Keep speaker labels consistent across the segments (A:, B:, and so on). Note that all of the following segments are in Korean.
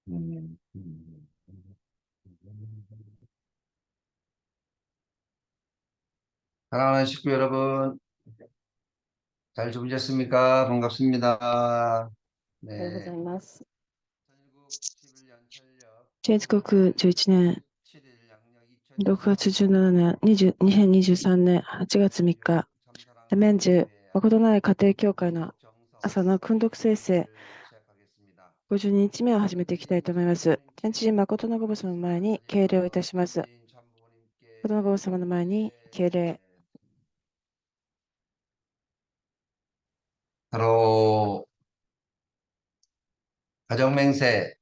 A: 음, 사랑하는 식구 여러분, 잘 주무셨습니까? 반갑습니다.
B: おはようござ
A: 네.
B: います。建
A: 천일국
B: 国11年
A: 7일 양력
B: 6月
A: 2023년
B: 17年2023年8月3日、免寿誠のない家庭教会の朝の訓読聖世
A: 7를 시작하겠습니다.
B: 52日目を始めていきたいと思います。天地人誠のご母様の前に敬礼をいたします。
A: 천지인 참부모님께
B: 誠のご母様の前に敬礼。
A: 서로 가정맹세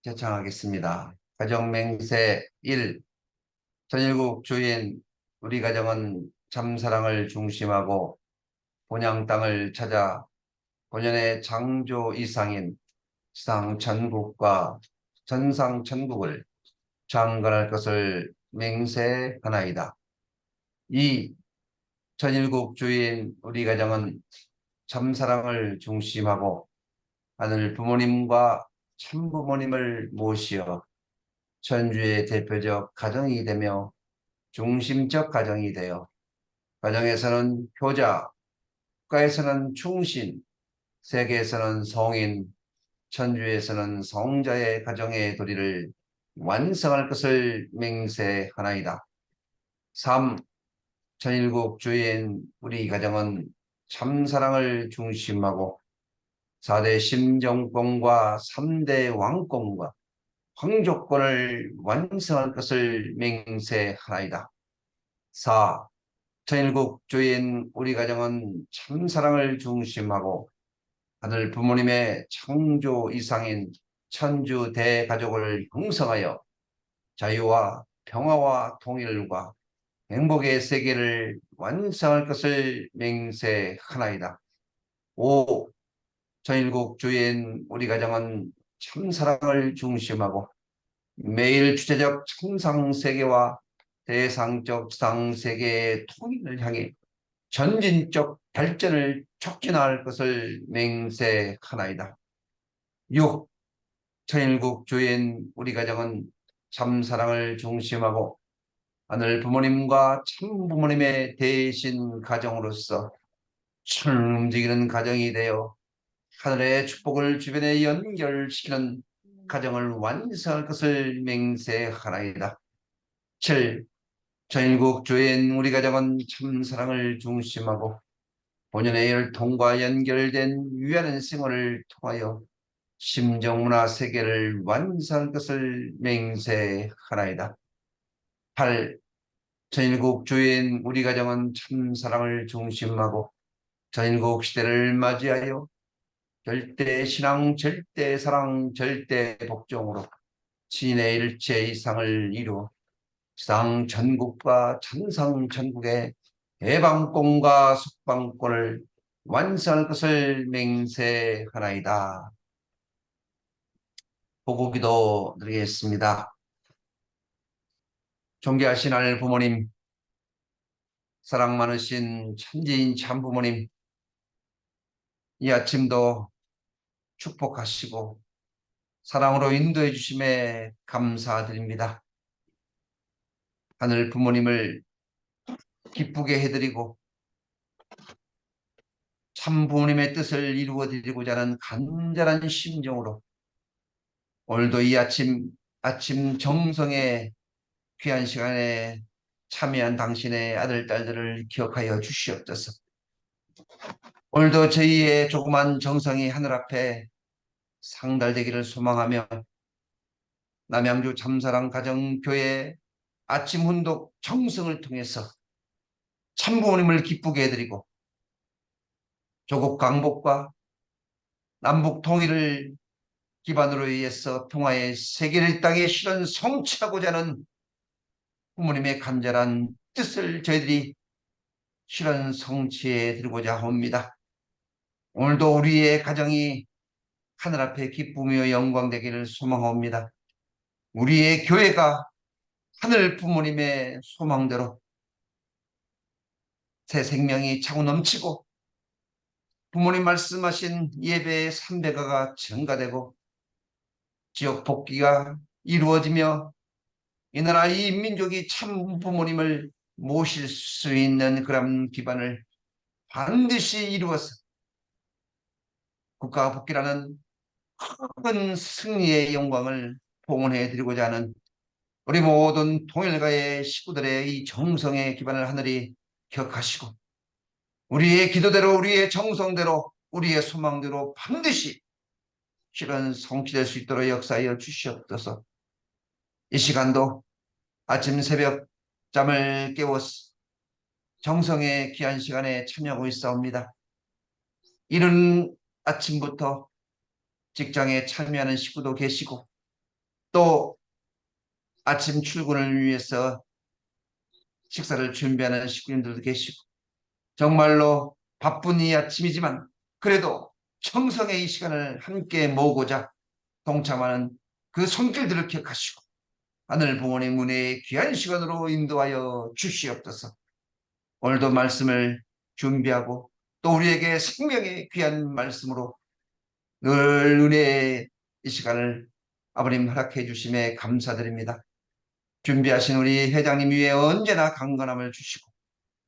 A: 제청하겠습니다. 가정맹세 1. 천일국 주인 우리 가정은 참사랑을 중심하고 본향 땅을 찾아 본연의 창조 이상인 지상천국과 전상천국을 창건할 것을 맹세하나이다. 2. 천일국 주인 우리 가정은 참사랑을 중심하고 하늘 부모님과 참부모님을 모시어 천주의 대표적 가정이 되며 중심적 가정이 되어 가정에서는 효자, 국가에서는 충신, 세계에서는 성인, 천주에서는 성자의 가정의 도리를 완성할 것을 맹세하나이다. 3. 천일국 주인 우리 가정은 참사랑을 중심하고 4대 심정권과 3대 왕권과 황족권을 완성할 것을 맹세하나이다. 4. 천일국 주인 우리 가정은 참사랑을 중심하고 하늘 부모님의 창조 이상인 천주 대가족을 형성하여 자유와 평화와 통일과 행복의 세계를 완성할 것을 맹세하나이다. 5. 천일국 주인 우리 가정은 참사랑을 중심하고 매일 주체적 참상세계와 대상적 지상세계의 통일을 향해 전진적 발전을 촉진할 것을 맹세하나이다. 6. 천일국 주인 우리 가정은 참사랑을 중심하고 하늘 부모님과 참부모님의 대신 가정으로서 춤을 움직이는 가정이 되어 하늘의 축복을 주변에 연결시키는 가정을 완성할 것을 맹세하나이다. 7. 전국 주인 우리 가정은 참사랑을 중심하고 본연의 혈통과 연결된 유한한 생활을 통하여 심정문화 세계를 완성할 것을 맹세하나이다. 8. 전국 주인 우리 가정은 참사랑을 중심하고 전국 시대를 맞이하여 절대신앙, 절대사랑, 절대복종으로 신의 일체 이상을 이루어 지상천국과 천상천국의 해방권과 석방권을 완성할 것을 맹세하나이다. 보고기도 드리겠습니다. 존귀하신 하늘 부모님, 사랑 많으신 천지인 참부모님, 이 아침도 축복하시고 사랑으로 인도해 주심에 감사드립니다. 하늘 부모님을 기쁘게 해드리고 참 부모님의 뜻을 이루어 드리고자 하는 간절한 심정으로 오늘도 이 아침 정성의 귀한 시간에 참여한 당신의 아들, 딸들을 기억하여 주시옵소서. 오늘도 저희의 조그만 정성이 하늘 앞에 상달되기를 소망하며 남양주 참사랑 가정교회 아침 훈독 정성을 통해서 참부모님을 기쁘게 해드리고 조국 강복과 남북 통일을 기반으로 위해서 평화의 세계를 땅에 실현 성취하고자 하는 부모님의 간절한 뜻을 저희들이 실현 성취해 드리고자 합니다. 오늘도 우리의 가정이 하늘 앞에 기쁨이요 영광 되기를 소망합니다. 우리의 교회가 하늘 부모님의 소망대로 새 생명이 차고 넘치고 부모님 말씀하신 예배의 삼배가가 증가되고 지역 복귀가 이루어지며 이 나라 이 민족이 참 부모님을 모실 수 있는 그런 기반을 반드시 이루어서 국가 복귀라는 큰 승리의 영광을 봉헌해 드리고자 하는 우리 모든 통일가의 식구들의 이 정성의 기반을 하늘이 기억하시고 우리의 기도대로 우리의 정성대로 우리의 소망대로 반드시 실현 성취될 수 있도록 역사하여 주시옵소서. 이 시간도 아침 새벽 잠을 깨워서 정성의 귀한 시간에 참여하고 있사옵니다. 이른 아침부터 직장에 참여하는 식구도 계시고 또 아침 출근을 위해서 식사를 준비하는 식구님들도 계시고 정말로 바쁜 이 아침이지만 그래도 정성의 이 시간을 함께 모으고자 동참하는 그 손길들을 기억하시고 하늘 부모님 문의 귀한 시간으로 인도하여 주시옵소서. 오늘도 말씀을 준비하고 또 우리에게 생명의 귀한 말씀으로 늘 은혜의 이 시간을 아버님 허락해 주심에 감사드립니다. 준비하신 우리 회장님 위에 언제나 강건함을 주시고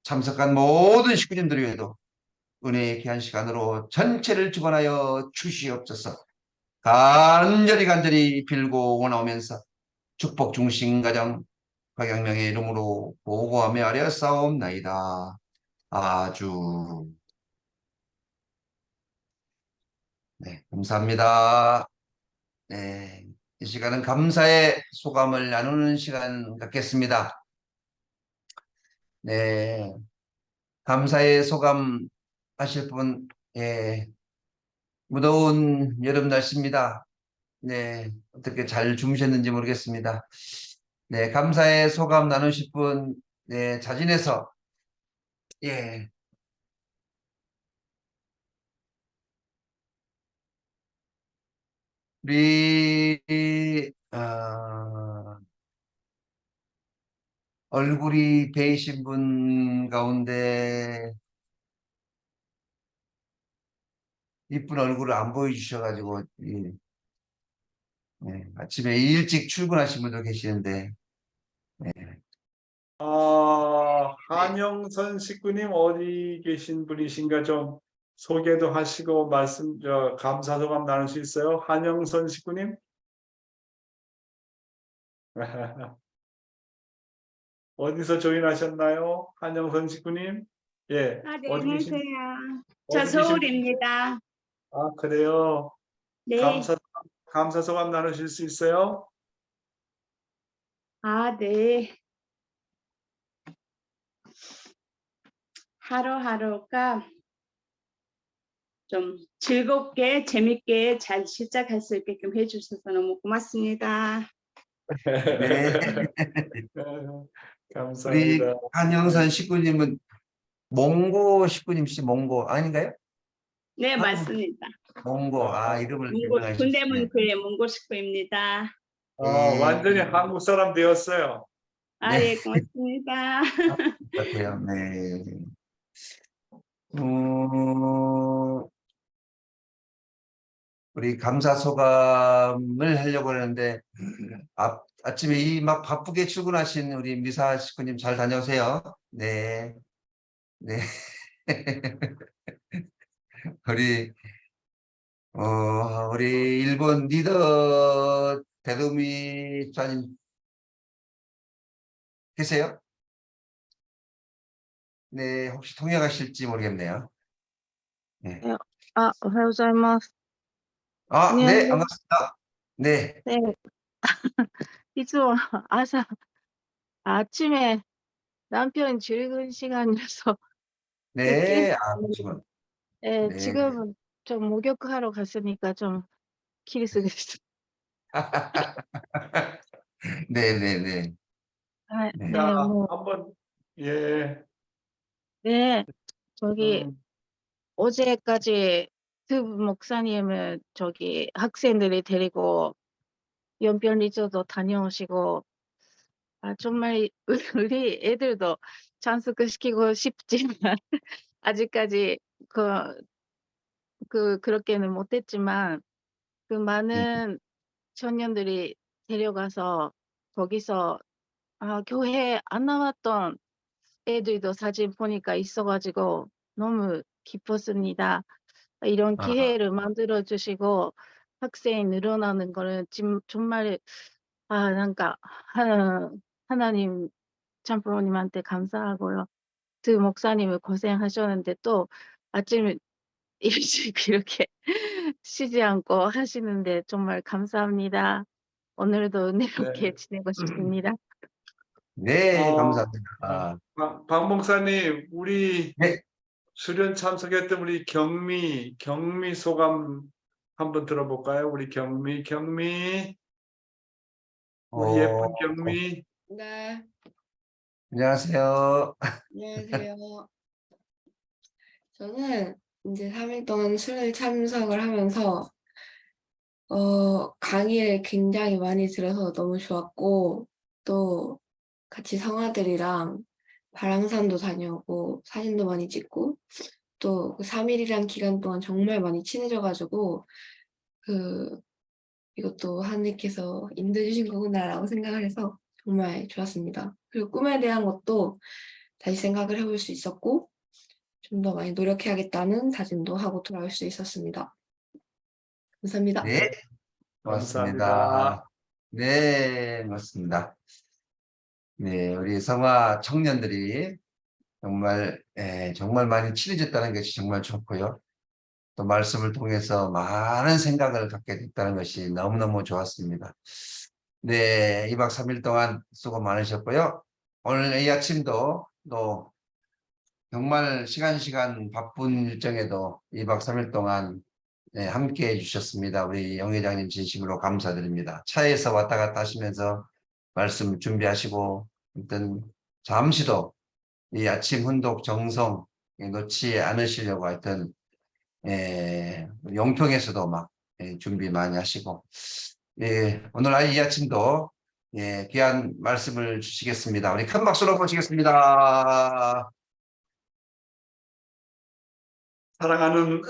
A: 참석한 모든 식구님들 위에도 은혜의 귀한 시간으로 전체를 주관하여 주시옵소서. 간절히 빌고 원하오면서 축복 중심 가정 박양명의 이름으로 보고하며 아뢰었사옵나이다. 아주 네, 감사합니다. 네, 이 시간은 감사의 소감을 나누는 시간 갖겠습니다. 네, 감사의 소감 하실 분, 예, 무더운 여름 날씨입니다. 네, 어떻게 잘 주무셨는지 모르겠습니다. 네, 감사의 소감 나누실 분, 네, 자진해서, 예, 우리, 얼굴이 베이신 분 가운데 이쁜 얼굴을 안 보여주셔가지고, 아침에 일찍 출근하신 분도 계시는데, 네.
C: 한영선 식구님 어디 계신 분이신가 좀 소개도 하시고 감사 소감 나눌 수 있어요? 한영선 식구님? 어디서 조인하셨나요? 한영선 식구님? 예,
D: 네,
C: 어디 계신,
D: 안녕하세요. 저
C: 어디 계신,
D: 서울입니다.
C: 그래요?
D: 네.
C: 감사 소감 나누실 수 있어요?
D: 네. 하루하루가 좀 즐겁게, 재밌게 잘 시작할 수 있게끔 해주셔서 너무 고맙습니다.
A: 네. 우리
C: 감사합니다.
A: 한영선 식구님은 몽고 식구님씨 몽고 아닌가요?
D: 네, 맞습니다.
A: 몽고, 이름을
D: 몽고,
A: 변경하셨네.
D: 군대문 교회 몽고 식구입니다.
C: 완전히 한국 사람 되었어요.
A: 네,
D: 예, 고맙습니다.
A: 같아요. 네. 어, 우리 감사 소감을 하려고 하는데, 아침에 이 막 바쁘게 출근하신 우리 미사 식구님 잘 다녀오세요. 네, 네. 우리, 우리 일본 리더 대도미 사님 계세요? 네, 혹시 통역하실지 모르겠네요. 네.
B: おはようございます。
A: 네,
B: 안녕하세요.
A: 반갑습니다. 네,
B: 네, いつも 아침에 남편 출근 시간이라서 늦게
A: 네,
B: 잤는데,
A: 그러시군.
B: 네,
A: 네.
B: 지금은 좀 목욕하러 갔으니까 좀 길이 쓰겠어.
A: 네, 네, 네. 네.
C: 자,
B: 네, 뭐,
C: 한번, 예,
B: 네, 저기
C: 음,
B: 어제까지 두 목사님을 학생들이 데리고 연변 리조도 다녀오시고, 정말 우리 애들도 장수시키고 싶지만 아직까지 그렇게는 못했지만 그
A: 네.
B: 많은
E: 청년들이 데려가서 거기서 교회 안 나왔던 애들도 사진 보니까 있어가지고 너무 기뻤습니다. 이런
A: 아,
E: 기회를 만들어 주시고 학생이 늘어나는 거는 지금 정말 그러니까 하나님 참부모님한테 감사하고요. 그 목사님을 고생하셨는데 또 아침에 일찍 이렇게 쉬지 않고 하시는데 정말 감사합니다. 오늘도 은혜롭게
C: 네.
E: 지내고 싶습니다.
A: 네,
C: 어,
A: 감사합니다.
C: 박 목사님, 우리
A: 네,
C: 수련 참석했던 우리 경미 소감 한번 들어볼까요? 우리 경미, 우리
A: 어,
C: 예쁜 경미.
F: 네,
A: 안녕하세요.
F: 안녕하세요. 저는 이제 3일 동안 수련회 참석을 하면서 강의를 굉장히 많이 들어서 너무 좋았고, 또 같이 성아들이랑 바랑산도 다녀오고 사진도 많이 찍고, 또 그 3일이란 기간 동안 정말 많이 친해져가지고 이것도 하느님께서 인도해 주신 거구나라고 생각을 해서 정말 좋았습니다. 그리고 꿈에 대한 것도 다시 생각을 해볼 수 있었고, 좀 더 많이 노력해야겠다는 다짐도 하고 돌아올 수 있었습니다. 감사합니다.
A: 네,
C: 감사합니다.
A: 고맙습니다. 네, 맞습니다. 네, 우리 성화 청년들이 정말 많이 친해졌다는 것이 정말 좋고요. 또 말씀을 통해서 많은 생각을 갖게 됐다는 것이 너무너무 좋았습니다. 네, 2박 3일 동안 수고 많으셨고요. 오늘 이 아침도 또 정말 시간 바쁜 일정에도 2박 3일 동안 함께 해주셨습니다. 우리 영 회장님 진심으로 감사드립니다. 차에서 왔다 갔다 하시면서 말씀 준비하시고 일단 잠시도 이 아침 훈독 정성 놓지 않으시려고 하여튼 우리 용평에서도 막 준비 많이 하시고 오늘 이 아침도 귀한 말씀을 주시겠습니다. 우리 큰 박수로 모시겠습니다.
C: 사랑하는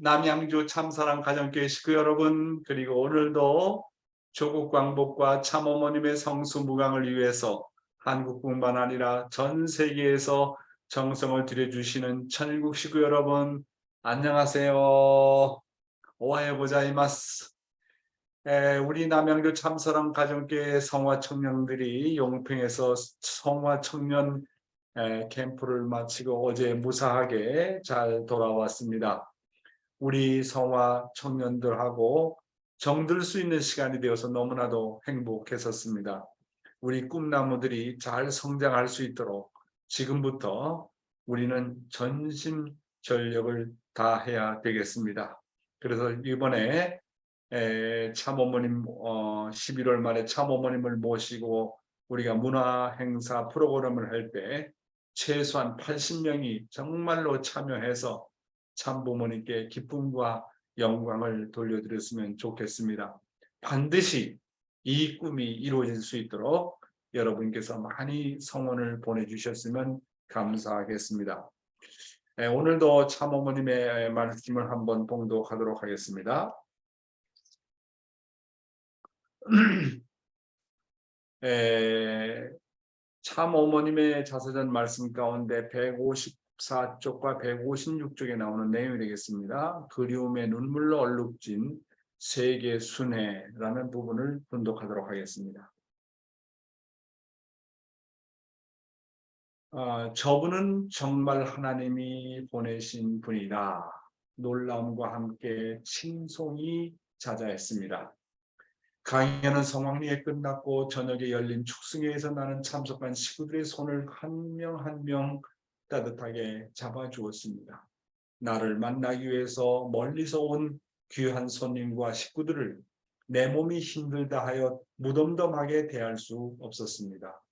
C: 남양주 참사랑 가정교회 식구 여러분, 그리고 오늘도 조국 광복과 참어머님의 성수무강을 위해서 한국뿐만 아니라 전 세계에서 정성을 들여주시는 천일국 식구 여러분, 안녕하세요. 오하요 고자이마스. 우리 남양주 참사랑 가정교회 성화 청년들이 용평에서 성화 청년 캠프를 마치고 어제 무사하게 잘 돌아왔습니다. 우리 성화 청년들하고 정들 수 있는 시간이 되어서 너무나도 행복했었습니다. 우리 꿈나무들이 잘 성장할 수 있도록 지금부터 우리는 전심전력을 다해야 되겠습니다. 그래서 이번에 참어머님 11월 말에 참어머님을 모시고 우리가 문화행사 프로그램을 할 때 최소한 80명이 정말로 참여해서 참부모님께 기쁨과 영광을 돌려드렸으면 좋겠습니다. 반드시 이 꿈이 이루어질 수 있도록 여러분께서 많이 성원을 보내주셨으면 감사하겠습니다. 오늘도 참어머님의 말씀을 한번 봉독하도록 하겠습니다. 참어머님의 자서전 말씀 가운데 154쪽과 156쪽에 나오는 내용이 되겠습니다. 그리움의 눈물로 얼룩진 세계 순회라는 부분을 분독하도록 하겠습니다. 저분은 정말 하나님이 보내신 분이다. 놀라움과 함께 칭송이 자자했습니다. 강연은 성황리에 끝났고 저녁에 열린 축승회에서 나는 참석한 식구들의 손을 한 명 한 명 따뜻하게 잡아주었습니다. 나를 만나기 위해서 멀리서 온 귀한 손님과 식구들을 내 몸이 힘들다 하여 무덤덤하게 대할 수 없었습니다.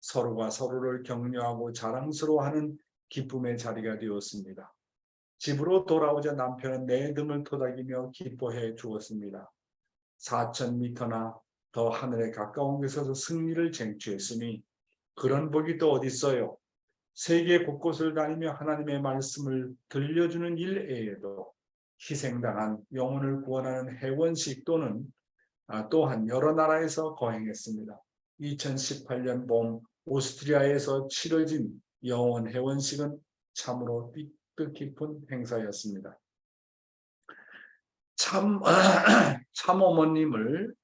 C: 서로가 서로를 격려하고 자랑스러워하는 기쁨의 자리가 되었습니다. 집으로 돌아오자 남편은 내 등을 토닥이며 기뻐해 주었습니다. 4,000m나 더 하늘에 가까운 곳에서 승리를 쟁취했으니 그런 복이 또 어디 있어요. 세계 곳곳을 다니며 하나님의 말씀을 들려주는 일 외에도 희생당한 영혼을 구원하는 해원식 또는 또한 여러 나라에서 거행했습니다. 2018년 봄 오스트리아에서 치러진 영원 회원식은 참으로 뜻깊은 행사였습니다. 참어머님을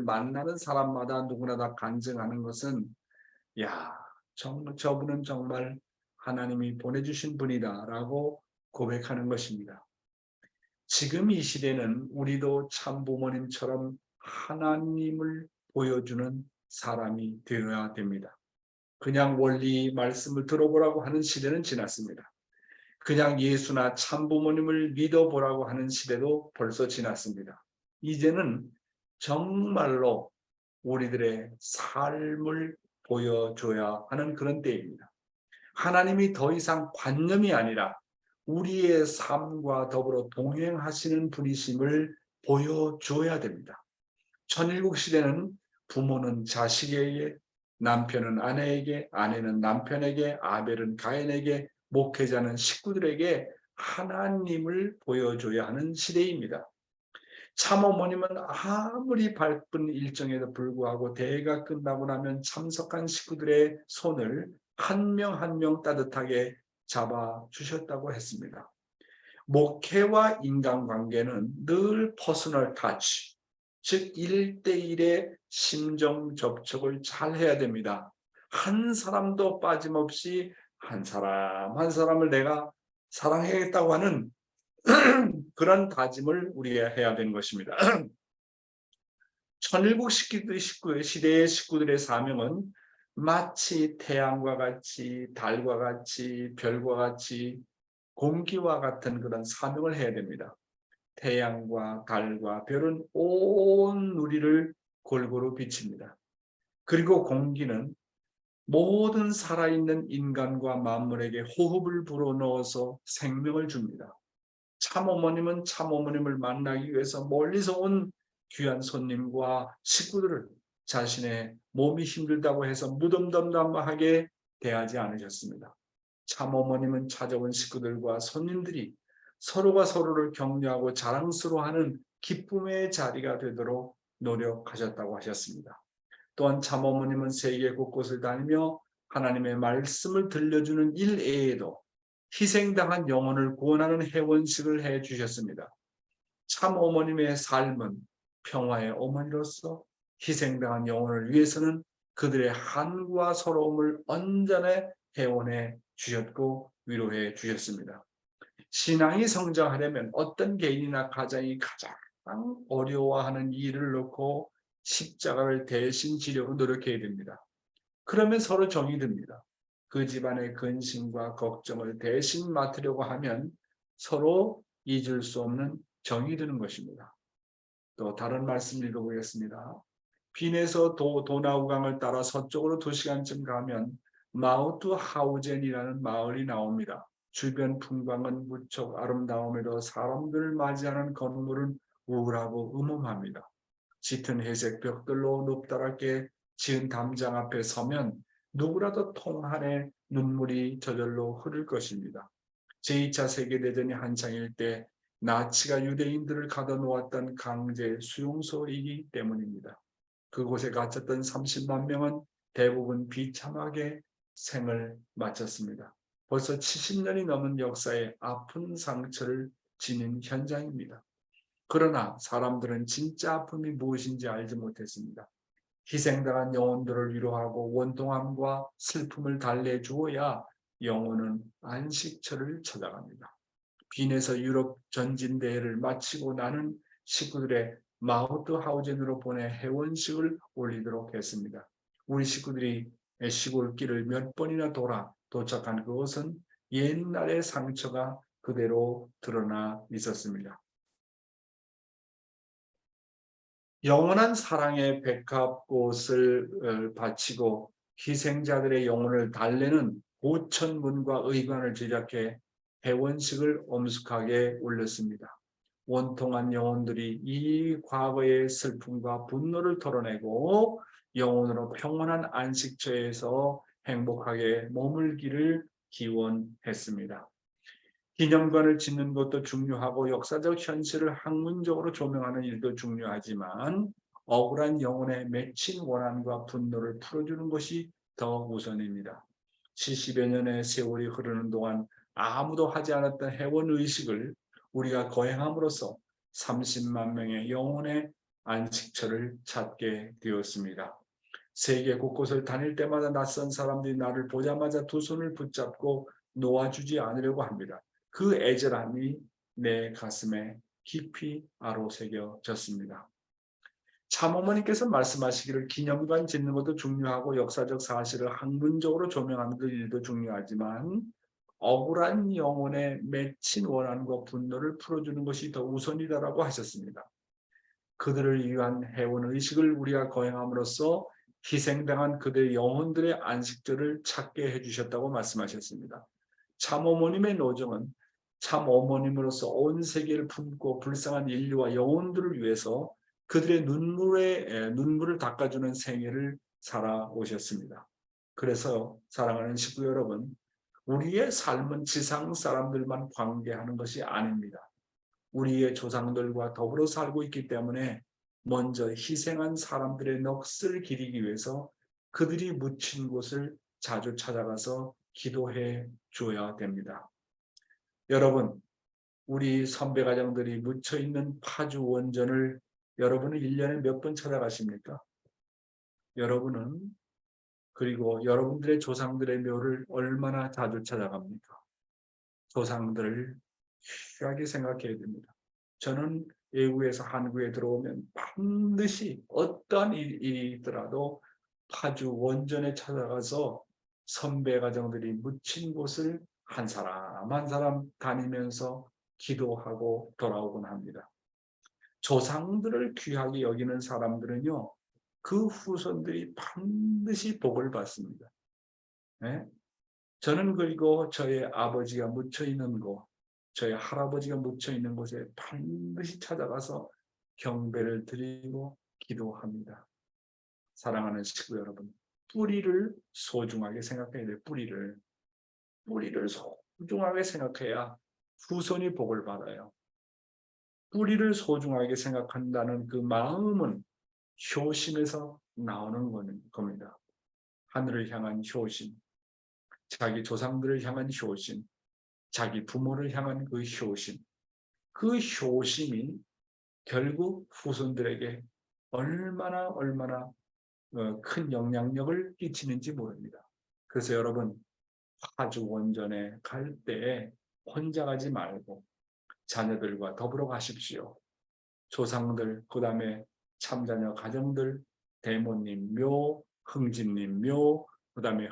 C: 만나는 사람마다 누구나 다 간증하는 것은 저분은 정말 하나님이 보내주신 분이다라고 고백하는 것입니다. 지금 이 시대는 우리도 참부모님처럼 하나님을 보여주는 사람이 되어야 됩니다. 그냥 원리 말씀을 들어보라고 하는 시대는 지났습니다. 그냥 예수나 참부모님을 믿어보라고 하는 시대도 벌써 지났습니다. 이제는 정말로 우리들의 삶을 보여줘야 하는 그런 때입니다. 하나님이 더 이상 관념이 아니라 우리의 삶과 더불어 동행하시는 분이심을 보여줘야 됩니다. 천일국 시대는 부모는 자식에게, 남편은 아내에게, 아내는 남편에게, 아벨은 가인에게, 목회자는 식구들에게 하나님을 보여줘야 하는 시대입니다. 참어머님은 아무리 바쁜 일정에도 불구하고 대회가 끝나고 나면 참석한 식구들의 손을 한 명 한 명 따뜻하게 잡아주셨다고 했습니다. 목회와 인간관계는 늘 퍼스널 터치, 즉 1대1의 심정 접촉을 잘 해야 됩니다. 한 사람도 빠짐없이 한 사람 한 사람을 내가 사랑하겠다고 하는 그런 다짐을 우리가 해야 되는 것입니다. 천일국 시대의 식구들의 사명은 마치 태양과 같이, 달과 같이, 별과 같이, 공기와 같은 그런 사명을 해야 됩니다. 태양과 달과 별은 온 우리를 골고루 비칩니다. 그리고 공기는 모든 살아있는 인간과 만물에게 호흡을 불어넣어서 생명을 줍니다. 참어머님은 참어머님을 만나기 위해서 멀리서 온 귀한 손님과 식구들을 자신의 몸이 힘들다고 해서 무덤덤담하게 대하지 않으셨습니다. 참어머님은 찾아온 식구들과 손님들이 서로가 서로를 격려하고 자랑스러워하는 기쁨의 자리가 되도록 노력하셨다고 하셨습니다. 또한 참어머님은 세계 곳곳을 다니며 하나님의 말씀을 들려주는 일 외에도 희생당한 영혼을 구원하는 회원식을 해주셨습니다. 참어머님의 삶은 평화의 어머니로서 희생당한 영혼을 위해서는 그들의 한과 서러움을 언제나 회원해 주셨고 위로해 주셨습니다. 신앙이 성장하려면 어떤 개인이나 가정이 가장 어려워하는 일을 놓고 십자가를 대신 지려고 노력해야 됩니다. 그러면 서로 정이 듭니다. 그 집안의 근심과 걱정을 대신 맡으려고 하면 서로 잊을 수 없는 정이 드는 것입니다. 또 다른 말씀 읽어보겠습니다. 빈에서 도나우강을 따라 서쪽으로 2시간쯤 가면 마우트하우젠이라는 마을이 나옵니다. 주변 풍광은 무척 아름다움에도 사람들을 맞이하는 건물은 우울하고 음험합니다. 짙은 회색 벽돌로 높다랗게 지은 담장 앞에 서면 누구라도 통 한에 눈물이 저절로 흐를 것입니다. 제2차 세계대전이 한창일 때 나치가 유대인들을 가둬놓았던 강제 수용소이기 때문입니다. 그곳에 갇혔던 30만 명은 대부분 비참하게 생을 마쳤습니다. 벌써 70년이 넘은 역사의 아픈 상처를 지닌 현장입니다. 그러나 사람들은 진짜 아픔이 무엇인지 알지 못했습니다. 희생당한 영혼들을 위로하고 원통함과 슬픔을 달래주어야 영혼은 안식처를 찾아갑니다. 빈에서 유럽 전진대회를 마치고 나는 식구들의 마우트하우젠으로 보내 회원식을 올리도록 했습니다. 우리 식구들이 시골길을 몇 번이나 돌아 도착한 그곳은 옛날의 상처가 그대로 드러나 있었습니다. 영원한 사랑의 백합꽃을 바치고 희생자들의 영혼을 달래는 5,000문과 의관을 제작해 회원식을 엄숙하게 올렸습니다. 원통한 영혼들이 이 과거의 슬픔과 분노를 털어내고 영혼으로 평온한 안식처에서 행복하게 머물기를 기원했습니다. 기념관을 짓는 것도 중요하고 역사적 현실을 학문적으로 조명하는 일도 중요하지만 억울한 영혼에 맺힌 원한과 분노를 풀어주는 것이 더 우선입니다. 70여 년의 세월이 흐르는 동안 아무도 하지 않았던 해원의식을 우리가 거행함으로써 30만 명의 영혼의 안식처를 찾게 되었습니다. 세계 곳곳을 다닐 때마다 낯선 사람들이 나를 보자마자 두 손을 붙잡고 놓아주지 않으려고 합니다. 그 애절함이 내 가슴에 깊이 아로새겨졌습니다. 참어머니께서 말씀하시기를 기념관 짓는 것도 중요하고 역사적 사실을 학문적으로 조명하는 일도 중요하지만 억울한 영혼에 맺힌 원한과 분노를 풀어주는 것이 더 우선이다라고 하셨습니다. 그들을 위한 해원의식을 우리가 거행함으로써 희생당한 그들의 영혼들의 안식처를 찾게 해주셨다고 말씀하셨습니다. 참어머님의 노정은 참어머님으로서 온 세계를 품고 불쌍한 인류와 영혼들을 위해서 그들의 눈물을 닦아주는 생애를 살아오셨습니다. 그래서 사랑하는 식구 여러분, 우리의 삶은 지상 사람들만 관계하는 것이 아닙니다. 우리의 조상들과 더불어 살고 있기 때문에 먼저 희생한 사람들의 넋을 기리기 위해서 그들이 묻힌 곳을 자주 찾아가서 기도해 줘야 됩니다. 여러분, 우리 선배가장들이 묻혀있는 파주 원전을 여러분은 1년에 몇 번 찾아가십니까? 여러분은 그리고 여러분들의 조상들의 묘를 얼마나 자주 찾아갑니까? 조상들을 귀하게 생각해야 됩니다. 저는 외국에서 한국에 들어오면 반드시 어떠한 일이 있더라도 파주 원전에 찾아가서 선배 가정들이 묻힌 곳을 한 사람 한 사람 다니면서 기도하고 돌아오곤 합니다. 조상들을 귀하게 여기는 사람들은요, 그 후손들이 반드시 복을 받습니다. 네? 저는 그리고 저의 아버지가 묻혀 있는 곳, 저희 할아버지가 묻혀 있는 곳에 반드시 찾아가서 경배를 드리고 기도합니다. 사랑하는 식구 여러분, 뿌리를 소중하게 생각해야 돼요. 뿌리를 소중하게 생각해야 후손이 복을 받아요. 뿌리를 소중하게 생각한다는 그 마음은 효심에서 나오는 겁니다. 하늘을 향한 효심, 자기 조상들을 향한 효심, 자기 부모를 향한 그 효심, 그 효심이 결국 후손들에게 얼마나 큰 영향력을 끼치는지 모릅니다. 그래서 여러분, 파주 원전에 갈 때 혼자 가지 말고 자녀들과 더불어 가십시오. 조상들, 그 다음에 참자녀 가정들, 대모님 묘, 흥진님 묘, 그 다음에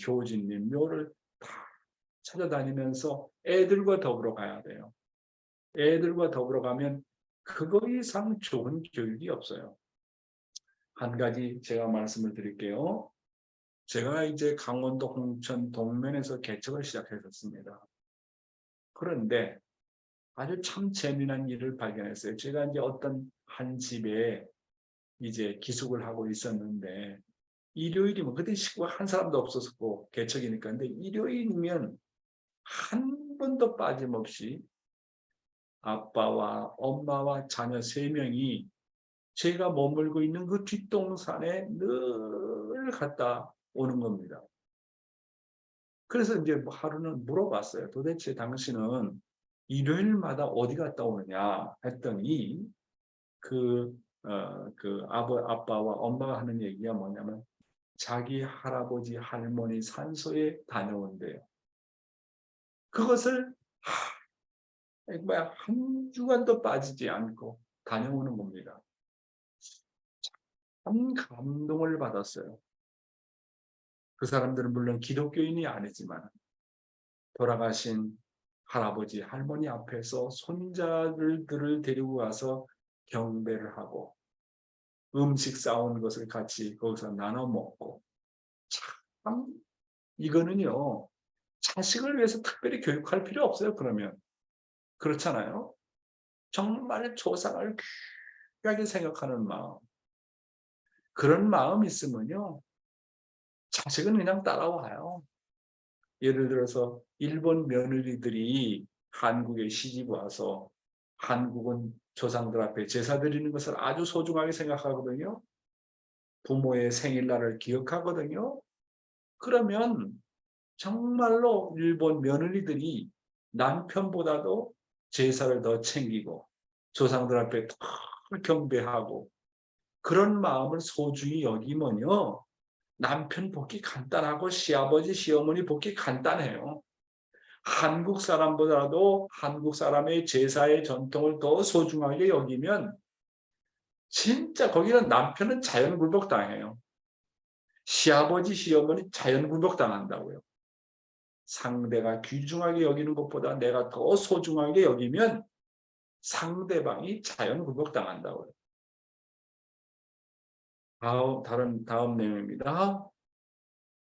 C: 효진님 묘를 다 찾아다니면서 애들과 더불어 가야 돼요. 애들과 더불어 가면 그거 이상 좋은 교육이 없어요. 한 가지 제가 말씀을 드릴게요. 제가 이제 강원도 홍천 동면에서 개척을 시작했었습니다. 그런데 아주 참 재미난 일을 발견했어요. 제가 이제 어떤 한 집에 이제 기숙을 하고 있었는데 일요일이면 그때 식구가 한 사람도 없었고 개척이니까. 근데 일요일이면 한 번도 빠짐없이 아빠와 엄마와 자녀 3명이 제가 머물고 있는 그 뒷동산에 늘 갔다 오는 겁니다. 그래서 이제 하루는 물어봤어요. 도대체 당신은 일요일마다 어디 갔다 오느냐 했더니 아빠와 엄마가 하는 얘기가 뭐냐면 자기 할아버지 할머니 산소에 다녀온대요. 그것을 한 주간도 빠지지 않고 다녀오는 겁니다. 참 감동을 받았어요. 그 사람들은 물론 기독교인이 아니지만 돌아가신 할아버지 할머니 앞에서 손자들을 데리고 가서 경배를 하고 음식 싸온 것을 같이 거기서 나눠 먹고, 참 이거는요 자식을 위해서 특별히 교육할 필요 없어요. 그러면 그렇잖아요. 정말 조상을 귀하게 생각하는 마음, 그런 마음 있으면요 자식은 그냥 따라와요. 예를 들어서 일본 며느리들이 한국에 시집 와서 한국은 조상들 앞에 제사 드리는 것을 아주 소중하게 생각하거든요. 부모의 생일날을 기억하거든요. 그러면 정말로 일본 며느리들이 남편보다도 제사를 더 챙기고 조상들 앞에 더 경배하고 그런 마음을 소중히 여기면요. 남편 복귀 간단하고 시아버지 시어머니 복귀 간단해요. 한국 사람보다도 한국 사람의 제사의 전통을 더 소중하게 여기면 진짜 거기는 남편은 자연굴복 당해요. 시아버지 시어머니 자연굴복 당한다고요. 상대가 귀중하게 여기는 것보다 내가 더 소중하게 여기면 상대방이 자연굴복 당한다고요. 다음 내용입니다.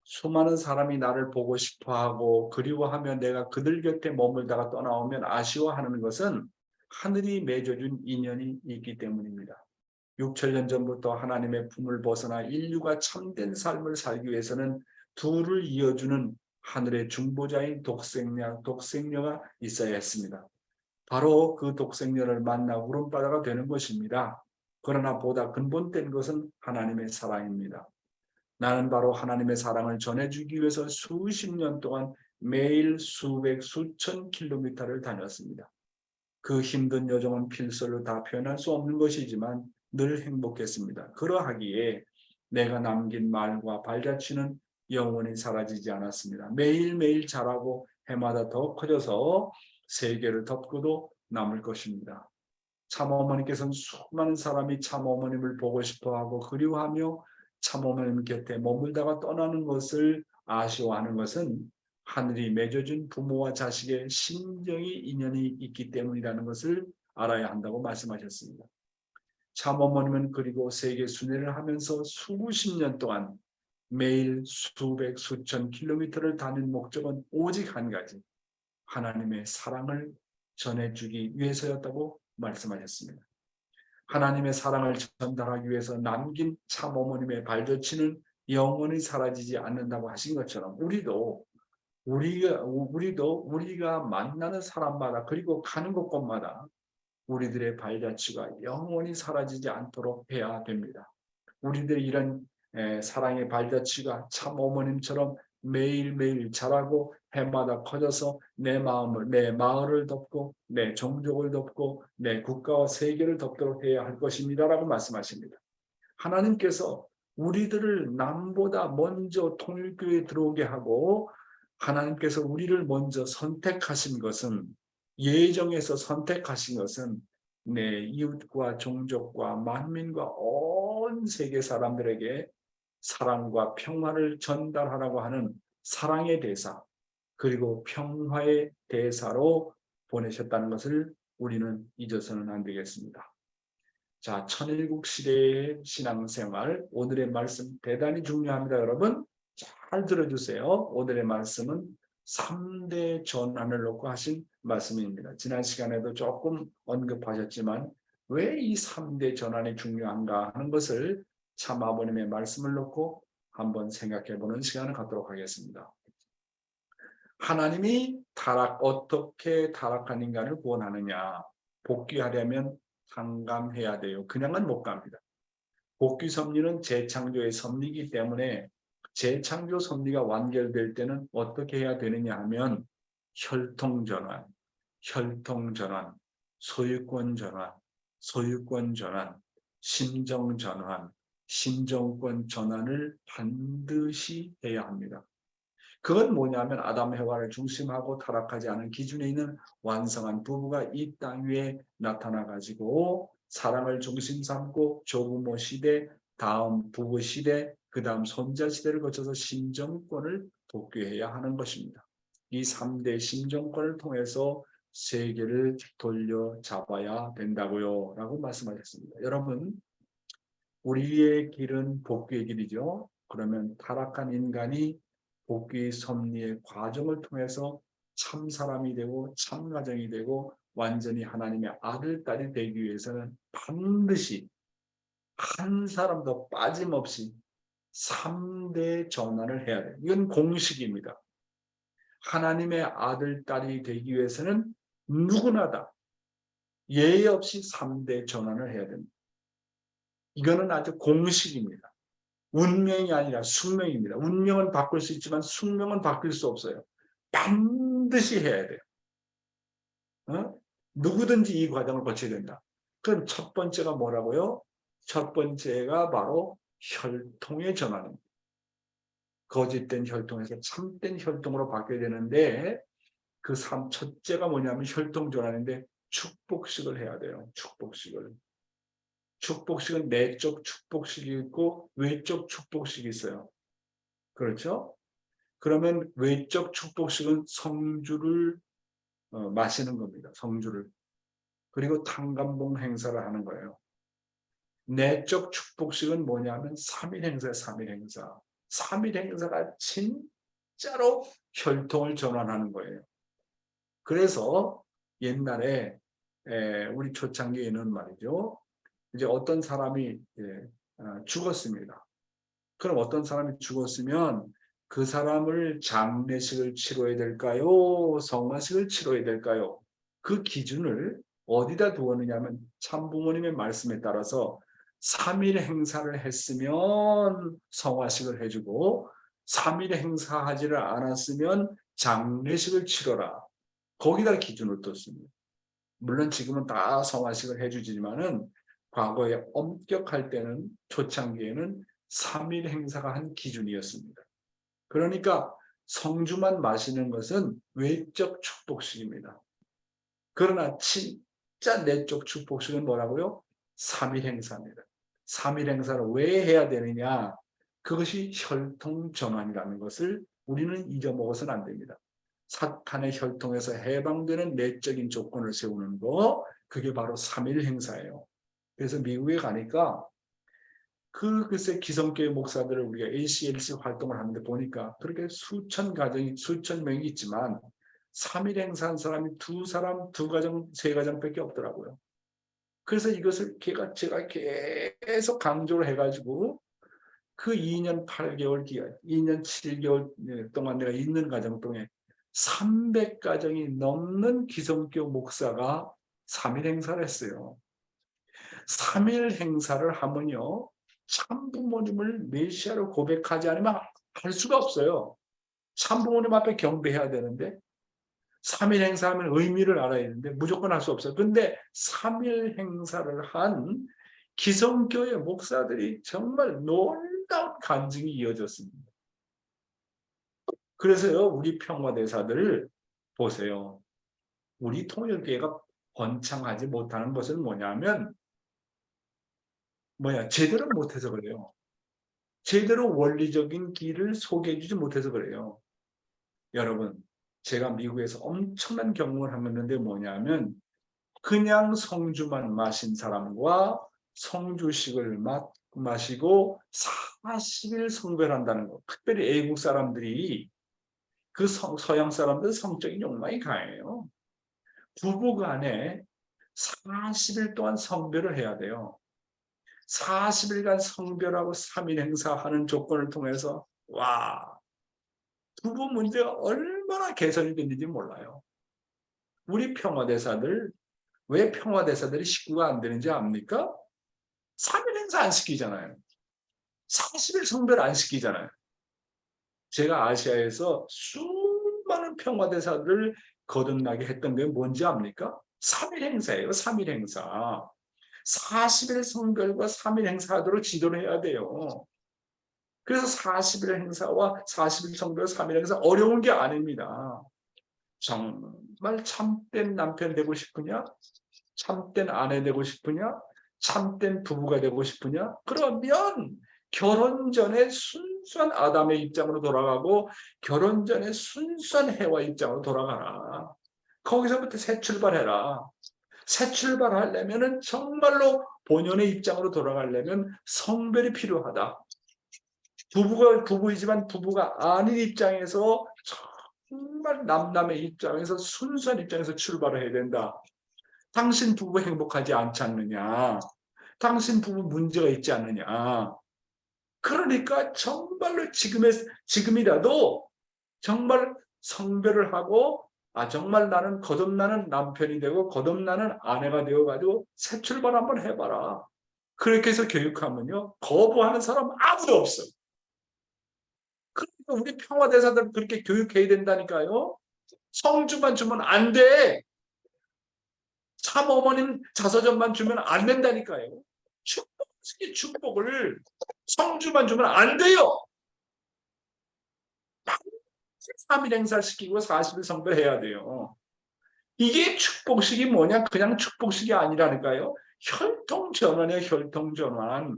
C: 수많은 사람이 나를 보고 싶어하고 그리워하며 내가 그들 곁에 머물다가 떠나오면 아쉬워하는 것은 하늘이 맺어준 인연이 있기 때문입니다. 6천년 전부터 하나님의 품을 벗어나 인류가 참된 삶을 살기 위해서는 둘을 이어주는 하늘의 중보자인 독생녀가 있어야 했습니다. 바로 그 독생녀를 만나 울음바다가 되는 것입니다. 그러나 보다 근본된 것은 하나님의 사랑입니다. 나는 바로 하나님의 사랑을 전해주기 위해서 수십 년 동안 매일 수백 수천 킬로미터를 다녔습니다. 그 힘든 여정은 필설로 다 표현할 수 없는 것이지만 늘 행복했습니다. 그러하기에 내가 남긴 말과 발자취는 영원히 사라지지 않았습니다. 매일매일 자라고 해마다 더 커져서 세계를 덮고도 남을 것입니다. 참어머니께서는 수많은 사람이 참어머님을 보고 싶어하고 그리워하며 참어머님 곁에 머물다가 떠나는 것을 아쉬워하는 것은 하늘이 맺어준 부모와 자식의 심정이 인연이 있기 때문이라는 것을 알아야 한다고 말씀하셨습니다. 참어머님은 그리고 세계 순회를 하면서 수십 년 동안 매일 수백 수천 킬로미터를 다닌 목적은 오직 한 가지, 하나님의 사랑을 전해주기 위해서였다고 말씀하셨습니다. 하나님의 사랑을 전달하기 위해서 남긴 참어머님의 발자취는 영원히 사라지지 않는다고 하신 것처럼 우리가 만나는 사람마다 그리고 가는 곳곳마다 우리들의 발자취가 영원히 사라지지 않도록 해야 됩니다. 우리들의 이런 사랑의 발자취가 참어머님처럼 매일매일 자라고 해마다 커져서 내 마을을 덮고 내 종족을 덮고 내 국가와 세계를 덮도록 해야 할 것입니다라고 말씀하십니다. 하나님께서 우리들을 남보다 먼저 통일교회에 들어오게 하고 하나님께서 우리를 먼저 선택하신 것은 예정에서 선택하신 것은 내 이웃과 종족과 만민과 온 세계 사람들에게 사랑과 평화를 전달하라고 하는 사랑의 대사 그리고 평화의 대사로 보내셨다는 것을 우리는 잊어서는 안 되겠습니다. 자, 천일국 시대의 신앙생활 오늘의 말씀 대단히 중요합니다. 여러분 잘 들어주세요. 오늘의 말씀은 3대 전환을 놓고 하신 말씀입니다. 지난 시간에도 조금 언급하셨지만 왜 이 3대 전환이 중요한가 하는 것을 참 아버님의 말씀을 놓고 한번 생각해 보는 시간을 갖도록 하겠습니다. 하나님이 어떻게 타락한 인간을 구원하느냐? 복귀하려면 상감해야 돼요. 그냥은 못 갑니다. 복귀 섭리는 재창조의 섭리이기 때문에 재창조 섭리가 완결될 때는 어떻게 해야 되느냐 하면 혈통전환, 소유권 전환, 심정전환, 심정권 전환을 반드시 해야 합니다. 그건 뭐냐면 아담 해와를 중심하고 타락하지 않은 기준에 있는 완성한 부부가 이 땅 위에 나타나 가지고 사랑을 중심 삼고 조부모 시대, 다음 부부 시대, 그 다음 손자 시대를 거쳐서 심정권을 복귀해야 하는 것입니다. 이 3대 심정권을 통해서 세계를 돌려잡아야 된다고요 라고 말씀하셨습니다. 여러분 우리의 길은 복귀의 길이죠. 그러면 타락한 인간이 복귀 섭리의 과정을 통해서 참 사람이 되고 참 가정이 되고 완전히 하나님의 아들, 딸이 되기 위해서는 반드시 한 사람도 빠짐없이 3대 전환을 해야 돼요. 이건 공식입니다. 하나님의 아들, 딸이 되기 위해서는 누구나 다 예의 없이 3대 전환을 해야 됩니다. 이거는 아주 공식입니다. 운명이 아니라 숙명입니다. 운명은 바꿀 수 있지만 숙명은 바뀔 수 없어요. 반드시 해야 돼요. 누구든지 이 과정을 거쳐야 된다. 그럼 첫 번째가 뭐라고요? 첫 번째가 바로 혈통의 전환입니다. 거짓된 혈통에서 참된 혈통으로 바뀌어야 되는데 그 첫째가 뭐냐면 혈통 전환인데 축복식을 해야 돼요. 축복식을. 축복식은 내적 축복식이 있고 외적 축복식이 있어요. 그렇죠? 그러면 외적 축복식은 성주를 마시는 겁니다. 성주를. 그리고 탕감봉 행사를 하는 거예요. 내적 축복식은 뭐냐면 3일 행사예요. 3일 행사. 3일 행사가 진짜로 혈통을 전환하는 거예요. 그래서 옛날에 우리 초창기에는 말이죠. 이제 어떤 사람이 죽었습니다. 그럼 어떤 사람이 죽었으면 그 사람을 장례식을 치러야 될까요? 성화식을 치러야 될까요? 그 기준을 어디다 두었느냐면 참부모님의 말씀에 따라서 3일 행사를 했으면 성화식을 해주고 3일 행사하지를 않았으면 장례식을 치러라. 거기다 기준을 뒀습니다. 물론 지금은 다 성화식을 해주지만은 과거에 엄격할 때는 초창기에는 3일 행사가 한 기준이었습니다. 그러니까 성주만 마시는 것은 외적 축복식입니다. 그러나 진짜 내적 축복식은 뭐라고요? 3일 행사입니다. 3일 행사를 왜 해야 되느냐? 그것이 혈통 전환이라는 것을 우리는 잊어먹어서는 안 됩니다. 사탄의 혈통에서 해방되는 내적인 조건을 세우는 거, 그게 바로 3일 행사예요. 그래서 미국에 가니까 글쎄 기성교회 목사들을 우리가 ACLC 활동을 하는데 보니까 그렇게 수천 명이 있지만 3일 행사한 사람이 2사람, 2가정, 3가정밖에 없더라고요. 그래서 이것을 제가 계속 강조를 해가지고 그 2년 8개월 기간, 2년 7개월 동안 내가 있는 가정 동안 300가정이 넘는 기성교 목사가 3일 행사를 했어요. 3일 행사를 하면요. 참부모님을 메시아로 고백하지 않으면 할 수가 없어요. 참부모님 앞에 경배해야 되는데 3일 행사하면 의미를 알아야 되는데 무조건 할 수 없어요. 근데 3일 행사를 한 기성교회 목사들이 정말 놀라운 간증이 이어졌습니다. 그래서요. 우리 평화대사들 보세요. 우리 통일교회가 번창하지 못하는 것은 뭐냐면 제대로 못해서 그래요. 제대로 원리적인 길을 소개해주지 못해서 그래요. 여러분, 제가 미국에서 엄청난 경험을 하는데 뭐냐면 그냥 성주만 마신 사람과 성주식을 마시고 40일 성별을 한다는 거. 특별히 애국 사람들이 그 서양 사람들 성적인 욕망이 강해요. 부부간에 40일 동안 성별을 해야 돼요. 40일간 성별하고 3일 행사하는 조건을 통해서 부부 문제가 얼마나 개선이 됐는지 몰라요. 우리 평화대사들 왜 평화대사들이 식구가 안 되는지 압니까? 3일 행사 안 시키잖아요. 40일 성별 안 시키잖아요. 제가 아시아에서 수많은 평화대사들을 거듭나게 했던 게 뭔지 압니까? 3일 행사예요. 3일 행사. 40일 성별과 3일 행사하도록 지도를 해야 돼요. 그래서 40일 행사와 40일 성별, 3일 행사 어려운 게 아닙니다. 정말 참된 남편 되고 싶으냐? 참된 아내 되고 싶으냐? 참된 부부가 되고 싶으냐? 그러면 결혼 전에 순수한 아담의 입장으로 돌아가고 결혼 전에 순수한 해와 입장으로 돌아가라. 거기서부터 새 출발해라. 새 출발하려면 정말로 본연의 입장으로 돌아가려면 성별이 필요하다. 부부가 부부이지만 부부가 아닌 입장에서 정말 남남의 입장에서 순수한 입장에서 출발을 해야 된다. 당신 부부 행복하지 않지 않느냐? 당신 부부 문제가 있지 않느냐? 그러니까 정말로 지금이라도 정말 성별을 하고 정말 나는 거듭나는 남편이 되고 거듭나는 아내가 되어가지고 새 출발 한번 해봐라. 그렇게 해서 교육하면요. 거부하는 사람 아무도 없어. 그러니까 우리 평화대사들 그렇게 교육해야 된다니까요. 성주만 주면 안 돼. 참어머님 자서전만 주면 안 된다니까요. 축복을 성주만 주면 안 돼요. 3일 행사시키고 40일 성별해야 돼요. 이게 축복식이 뭐냐? 그냥 축복식이 아니라니까요. 혈통전환이에요. 혈통전환.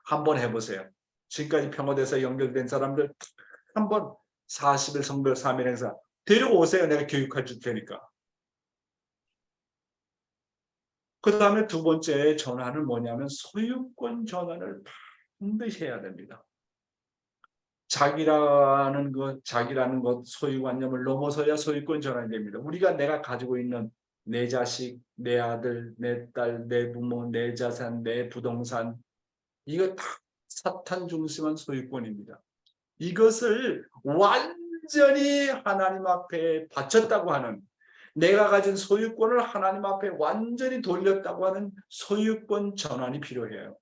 C: 한번 해보세요. 지금까지 평화대사 연결된 사람들 한번 40일 성별 3일 행사 데려오세요. 내가 교육해 줄 테니까. 그 다음에 두 번째 전환은 뭐냐면 소유권 전환을 반드시 해야 됩니다. 자기라는 것, 소유관념을 넘어서야 소유권 전환이 됩니다. 내가 가지고 있는 내 자식, 내 아들, 내 딸, 내 부모, 내 자산, 내 부동산, 이거 다 사탄 중심한 소유권입니다. 이것을 완전히 하나님 앞에 바쳤다고 하는, 내가 가진 소유권을 하나님 앞에 완전히 돌렸다고 하는 소유권 전환이 필요해요.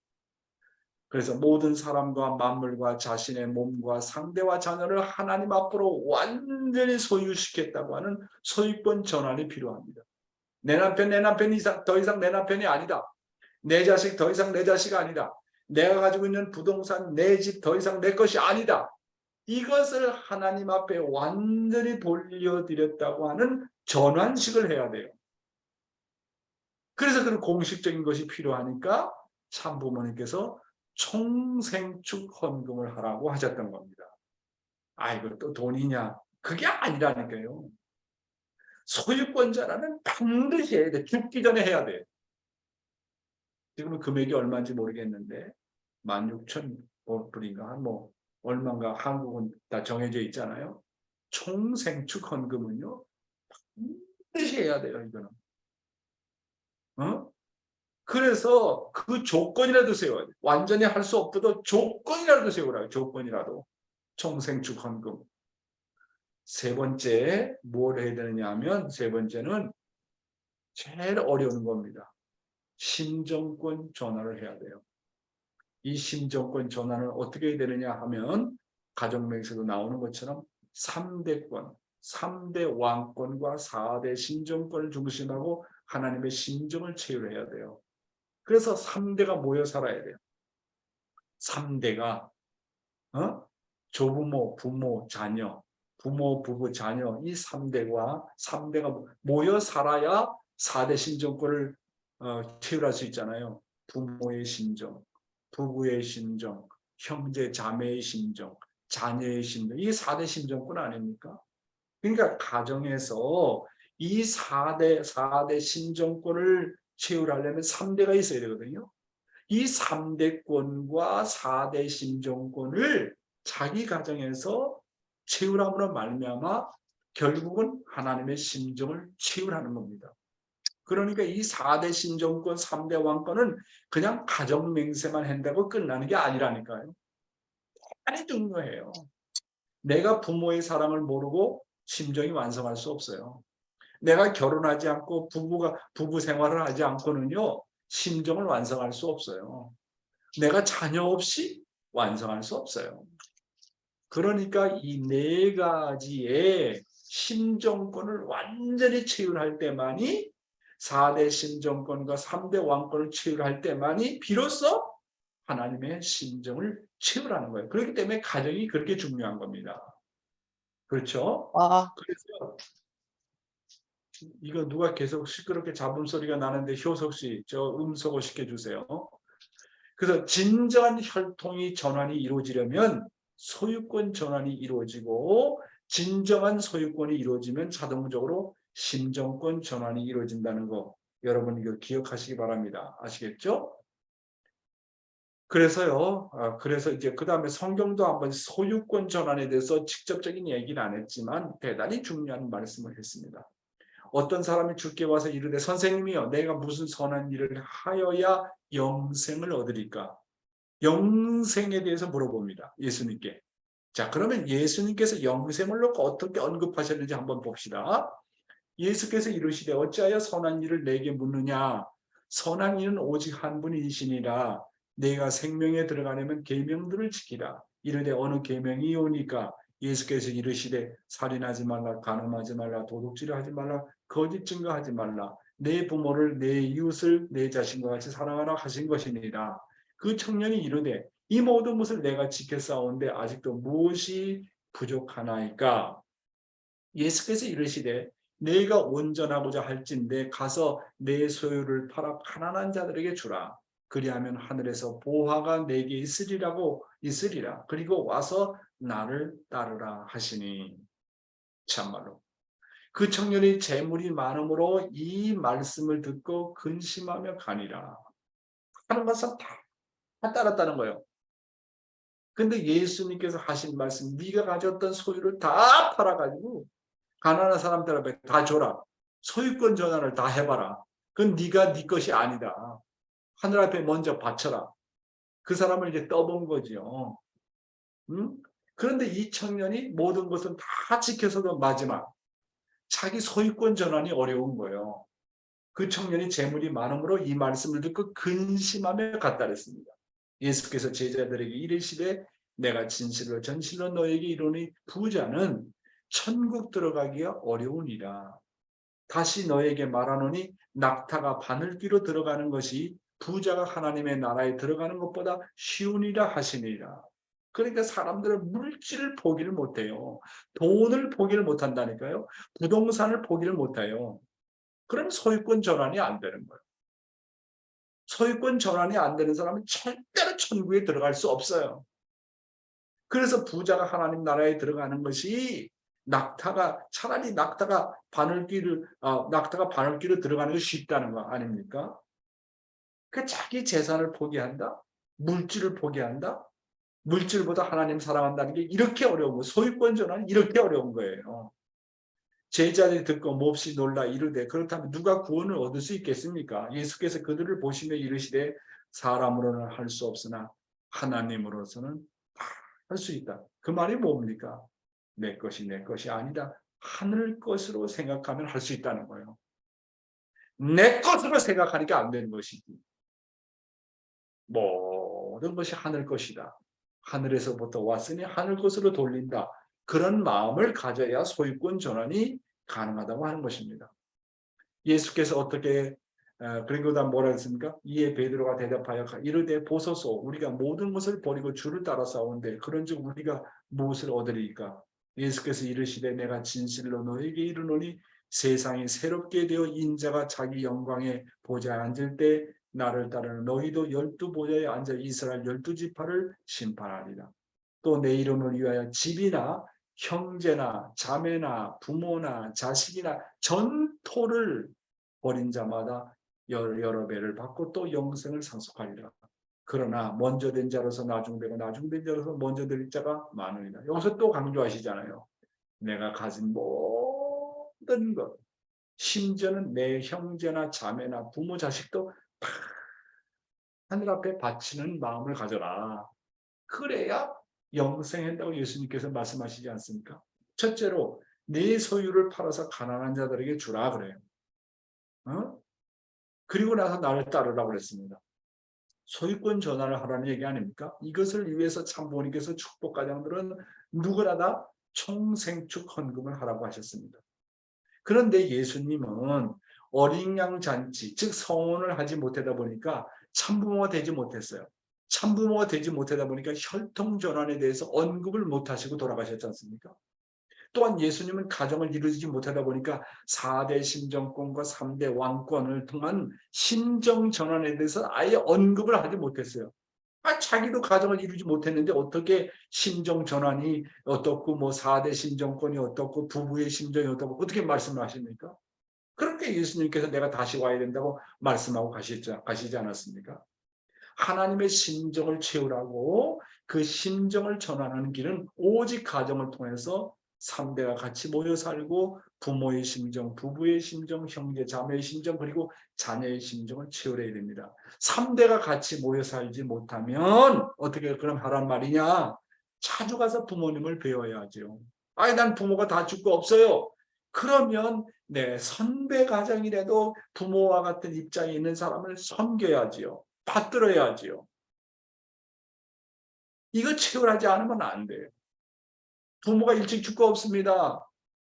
C: 그래서 모든 사람과 만물과 자신의 몸과 상대와 자녀를 하나님 앞으로 완전히 소유시켰다고 하는 소유권 전환이 필요합니다. 내 남편이 더 이상 내 남편이 아니다. 내 자식 더 이상 내 자식이 아니다. 내가 가지고 있는 부동산, 내 집 더 이상 내 것이 아니다. 이것을 하나님 앞에 완전히 돌려드렸다고 하는 전환식을 해야 돼요. 그래서 그런 공식적인 것이 필요하니까 참부모님께서 총생축 헌금을 하라고 하셨던 겁니다. 이거 또 돈이냐? 그게 아니라니까요. 소유권자라는 반드시 해야 돼. 죽기 전에 해야 돼. 지금은 금액이 얼마인지 모르겠는데 16,000불인가 뭐 얼마인가 한국은 다 정해져 있잖아요. 총생축 헌금은요. 반드시 해야 돼요. 이거는. 그래서 그 조건이라도 세워야 돼. 완전히 할 수 없어도 조건이라도 세우라고. 조건이라도. 총생축 헌금. 세 번째 뭘 해야 되느냐 하면 세 번째는 제일 어려운 겁니다. 심정권 전환을 해야 돼요. 이 심정권 전환을 어떻게 해야 되느냐 하면 가정명세도 나오는 것처럼 3대권, 3대 왕권과 4대 심정권을 중심하고 하나님의 심정을 체휼해야 돼요. 그래서 3대가 모여 살아야 돼요. 3대가 조부모, 부모, 자녀, 부모, 부부, 자녀 이 3대가 모여 살아야 4대 심정권을 체휼할 수 있잖아요. 부모의 심정, 부부의 심정, 형제, 자매의 심정, 자녀의 심정, 이게 4대 심정권 아닙니까? 그러니까 가정에서 이 4대 심정권을 체휼하려면 3대가 있어야 되거든요. 이 3대권과 4대 심정권을 자기 가정에서 체휼함으로 말미암아 결국은 하나님의 심정을 체휼하는 겁니다. 그러니까 이 4대 심정권, 3대 왕권은 그냥 가정 맹세만 한다고 끝나는 게 아니라니까요. 대단히 중요해요. 내가 부모의 사랑을 모르고 심정이 완성할 수 없어요. 내가 결혼하지 않고 부부 생활을 하지 않고는요. 심정을 완성할 수 없어요. 내가 자녀 없이 완성할 수 없어요. 그러니까 이 네 가지의 심정권을 완전히 체휼할 때만이 4대 심정권과 3대 왕권을 체휼할 때만이 비로소 하나님의 심정을 체휼하는 거예요. 그렇기 때문에 가정이 그렇게 중요한 겁니다. 그렇죠? 그래서 이거 누가 계속 시끄럽게 잡음 소리가 나는데 효석 씨, 저 음소거 시켜주세요. 그래서 진정한 혈통이 전환이 이루어지려면 소유권 전환이 이루어지고 진정한 소유권이 이루어지면 자동적으로 심정권 전환이 이루어진다는 거 여러분 이거 기억하시기 바랍니다. 아시겠죠? 그래서요. 그래서 이제 그 다음에 성경도 한번 소유권 전환에 대해서 직접적인 얘기는 안 했지만 대단히 중요한 말씀을 했습니다. 어떤 사람이 주께 와서 이르되 선생님이여 내가 무슨 선한 일을 하여야 영생을 얻으리까? 영생에 대해서 물어봅니다. 예수님께. 자, 그러면 예수님께서 영생을 놓고 어떻게 언급하셨는지 한번 봅시다. 예수께서 이르시되 어찌하여 선한 일을 내게 묻느냐. 선한 일은 오직 한 분이시니라. 내가 생명에 들어가려면 계명들을 지키라. 이르되 어느 계명이 오니까. 예수께서 이르시되 살인하지 말라, 간음하지 말라, 도둑질을 하지 말라, 거짓 증거하지 말라, 내 부모를 내 이웃을 내 자신과 같이 사랑하라 하신 것이니라. 그 청년이 이르되 이 모든 것을 내가 지켰사온데 아직도 무엇이 부족하나이까. 예수께서 이르시되 내가 온전하고자 할진대 가서 내 소유를 팔아 가난한 자들에게 주라. 그리하면 하늘에서 보화가 내게 있으리라. 그리고 와서 나를 따르라 하시니. 참말로 그 청년이 재물이 많음으로 이 말씀을 듣고 근심하며 가니라. 하는 것은 다 따랐다는 거예요. 근데 예수님께서 하신 말씀, 네가 가졌던 소유를 다 팔아가지고 가난한 사람들 앞에 다 줘라. 소유권 전환을 다 해봐라. 그건 네가 네 것이 아니다. 하늘 앞에 먼저 바쳐라. 그 사람을 이제 떠본 거죠. 응? 그런데 이 청년이 모든 것은 다 지켜서도 마지막 자기 소유권 전환이 어려운 거예요. 그 청년이 재물이 많음으로 이 말씀을 듣고 근심하며 갔다 그랬습니다. 예수께서 제자들에게 이르시되 내가 진실로 전실로 너에게 이르노니 부자는 천국 들어가기가 어려우니라. 다시 너에게 말하노니 낙타가 바늘귀로 들어가는 것이 부자가 하나님의 나라에 들어가는 것보다 쉬우니라 하시니라. 그러니까 사람들은 물질을 포기를 못해요. 돈을 포기를 못한다니까요. 부동산을 포기를 못해요. 그럼 소유권 전환이 안 되는 거예요. 소유권 전환이 안 되는 사람은 절대로 천국에 들어갈 수 없어요. 그래서 부자가 하나님 나라에 들어가는 것이 차라리 낙타가 바늘귀로 들어가는 것이 쉽다는 거 아닙니까? 그 자기 재산을 포기한다? 물질을 포기한다? 물질보다 하나님 사랑한다는 게 이렇게 어려운 거예요. 소유권 전환이 이렇게 어려운 거예요. 제자들이 듣고 몹시 놀라 이르되 그렇다면 누가 구원을 얻을 수 있겠습니까? 예수께서 그들을 보시며 이르시되 사람으로는 할 수 없으나 하나님으로서는 할 수 있다. 그 말이 뭡니까? 내 것이 아니다. 하늘 것으로 생각하면 할 수 있다는 거예요. 내 것으로 생각하니까 안 되는 것이지. 모든 것이 하늘 것이다. 하늘에서부터 왔으니 하늘 것으로 돌린다. 그런 마음을 가져야 소유권 전환이 가능하다고 하는 것입니다. 예수께서 어떻게 그리고 다 뭐라 했습니까? 이에 베드로가 대답하여 이르되 보소서 우리가 모든 것을 버리고 주를 따라 싸운데 그런즉 우리가 무엇을 얻으리까? 예수께서 이르시되 내가 진실로 너에게 이르노니 세상이 새롭게 되어 인자가 자기 영광의 보좌에 앉을 때 나를 따르는 너희도 12보좌에 앉아 이스라엘 12지파를 심판하리라. 또 내 이름을 위하여 집이나 형제나 자매나 부모나 자식이나 전토를 벌인 자마다 여러 배를 받고 또 영생을 상속하리라. 그러나 먼저 된 자로서 나중되고 나중된 자로서 먼저 될 자가 많으리라. 여기서 또 강조하시잖아요. 내가 가진 모든 것, 심지어는 내 형제나 자매나 부모 자식도 다 하늘 앞에 바치는 마음을 가져라. 그래야 영생한다고 예수님께서 말씀하시지 않습니까? 첫째로 내 소유를 팔아서 가난한 자들에게 주라 그래요. 그리고 나서 나를 따르라고 그랬습니다. 소유권 전환을 하라는 얘기 아닙니까? 이것을 위해서 참부모님께서 축복가장들은 누구나 다 총생축 헌금을 하라고 하셨습니다. 그런데 예수님은 어린 양 잔치, 즉 성혼을 하지 못하다 보니까 참부모가 되지 못했어요. 참부모가 되지 못하다 보니까 혈통전환에 대해서 언급을 못하시고 돌아가셨지 않습니까? 또한 예수님은 가정을 이루지 못하다 보니까 4대 심정권과 3대 왕권을 통한 심정전환에 대해서 아예 언급을 하지 못했어요. 자기도 가정을 이루지 못했는데 어떻게 심정전환이 어떻고 뭐 4대 심정권이 어떻고 부부의 심정이 어떻고 어떻게 말씀을 하십니까? 그렇게 예수님께서 내가 다시 와야 된다고 말씀하고 가시지 않았습니까? 하나님의 심정을 채우라고 그 심정을 전환하는 길은 오직 가정을 통해서 3대가 같이 모여 살고 부모의 심정, 부부의 심정, 형제, 자매의 심정 그리고 자녀의 심정을 채우려야 됩니다. 3대가 같이 모여 살지 못하면 어떻게 그럼 하란 말이냐? 자주 가서 부모님을 배워야죠. 아니, 난 부모가 다 죽고 없어요. 그러면 내 선배 가정이라도 부모와 같은 입장에 있는 사람을 섬겨야지요. 받들어야지요. 이거 체결하지 않으면 안 돼요. 부모가 일찍 죽고 없습니다.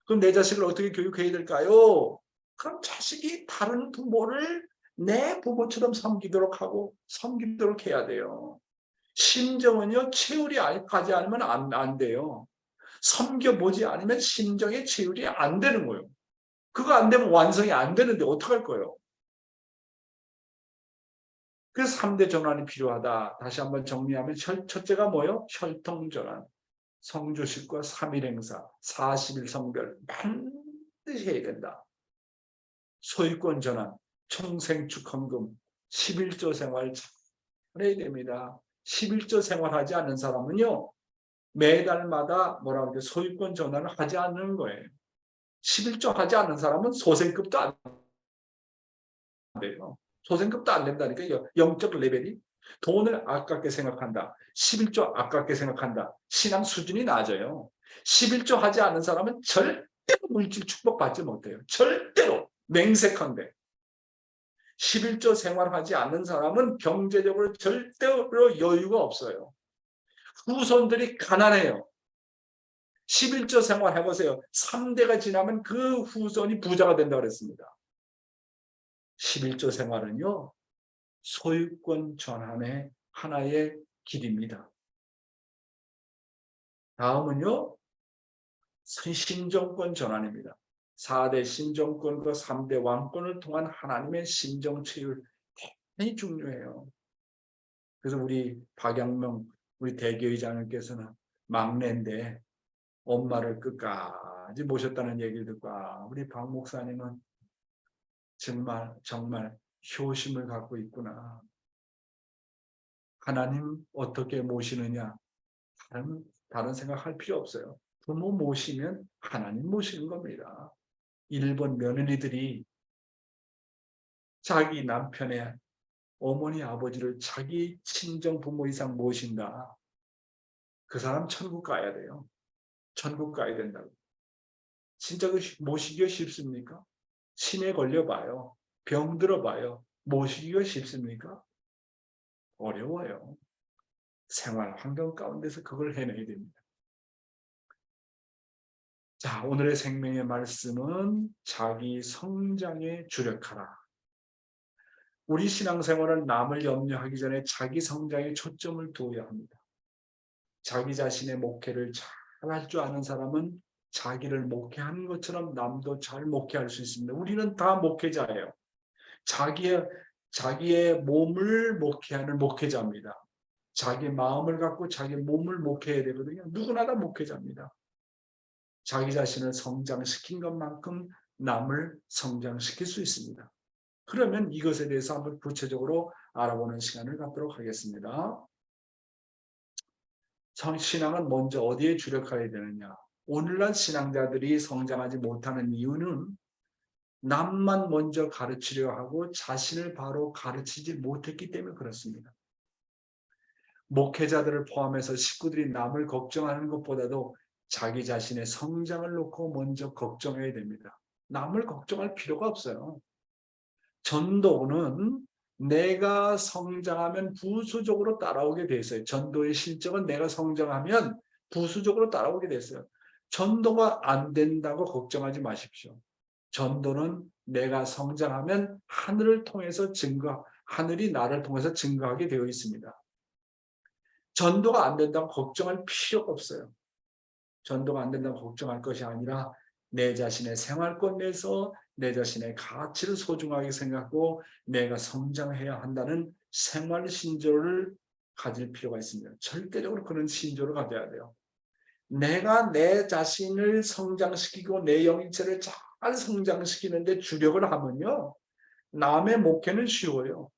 C: 그럼 내 자식을 어떻게 교육해야 될까요? 그럼 자식이 다른 부모를 내 부모처럼 섬기도록 하고 섬기도록 해야 돼요. 심정은요, 체율이 가지 않으면 안 돼요. 섬겨보지 않으면 심정의 체율이 안 되는 거예요. 그거 안 되면 완성이 안 되는데 어떡할 거예요? 그래서 3대 전환이 필요하다. 다시 한번 정리하면 첫째가 뭐예요? 혈통전환. 성조식과 3일 행사, 40일 성별 반드시 해야 된다. 소유권 전환, 총생축 헌금, 11조 생활 잘해야 됩니다. 11조 생활하지 않는 사람은요, 매달마다 뭐라고 그러죠? 소유권 전환을 하지 않는 거예요. 11조 하지 않는 사람은 소생급도 안 돼요. 소생급도 안 된다니까. 영적 레벨이. 돈을 아깝게 생각한다. 11조 아깝게 생각한다. 신앙 수준이 낮아요. 11조 하지 않는 사람은 절대로 물질 축복받지 못해요. 절대로. 맹색한데. 11조 생활하지 않는 사람은 경제적으로 절대로 여유가 없어요. 후손들이 가난해요. 11조 생활 해보세요. 3대가 지나면 그 후손이 부자가 된다고 그랬습니다. 11조 생활은요, 소유권 전환의 하나의 길입니다. 다음은요, 신정권 전환입니다. 4대 신정권과 3대 왕권을 통한 하나님의 신정 체율 대단히 중요해요. 그래서 우리 박양명 우리 대교회장님께서는 막내인데 엄마를 끝까지 모셨다는 얘기를 듣고, 우리 박 목사님은 정말 효심을 갖고 있구나. 하나님 어떻게 모시느냐, 다른 생각할 필요 없어요. 부모 모시면 하나님 모시는 겁니다. 일본 며느리들이 자기 남편의 어머니 아버지를 자기 친정 부모 이상 모신다. 그 사람 천국 가야 돼요. 천국 가야 된다고. 진짜 그 모시기가 쉽습니까? 치매 걸려봐요. 병 들어봐요. 모시기가 쉽습니까? 어려워요. 생활 환경 가운데서 그걸 해내야 됩니다. 자, 오늘의 생명의 말씀은 자기 성장에 주력하라. 우리 신앙생활은 남을 염려하기 전에 자기 성장에 초점을 두어야 합니다. 자기 자신의 목회를 잘 할 줄 아는 사람은 자기를 목회하는 것처럼 남도 잘 목회할 수 있습니다. 우리는 다 목회자예요. 자기의 몸을 목회하는 목회자입니다. 자기 마음을 갖고 자기 몸을 목회해야 되거든요. 누구나 다 목회자입니다. 자기 자신을 성장시킨 것만큼 남을 성장시킬 수 있습니다. 그러면 이것에 대해서 한번 구체적으로 알아보는 시간을 갖도록 하겠습니다. 신앙은 먼저 어디에 주력해야 되느냐? 오늘날 신앙자들이 성장하지 못하는 이유는 남만 먼저 가르치려 하고 자신을 바로 가르치지 못했기 때문에 그렇습니다. 목회자들을 포함해서 식구들이 남을 걱정하는 것보다도 자기 자신의 성장을 놓고 먼저 걱정해야 됩니다. 남을 걱정할 필요가 없어요. 전도는 내가 성장하면 부수적으로 따라오게 돼 있어요. 전도의 실적은 내가 성장하면 부수적으로 따라오게 됐어요. 전도가 안 된다고 걱정하지 마십시오. 전도는 내가 성장하면 하늘이 나를 통해서 증거하게 되어 있습니다. 전도가 안 된다고 걱정할 필요가 없어요. 전도가 안 된다고 걱정할 것이 아니라 내 자신의 생활권 내에서 내 자신의 가치를 소중하게 생각하고 내가 성장해야 한다는 생활 신조를 가질 필요가 있습니다. 절대적으로 그런 신조를 가져야 돼요. 내가 내 자신을 성장시키고 내 영인체를 잘 성장시키는데 주력을 하면요, 남의 목회는 쉬워요.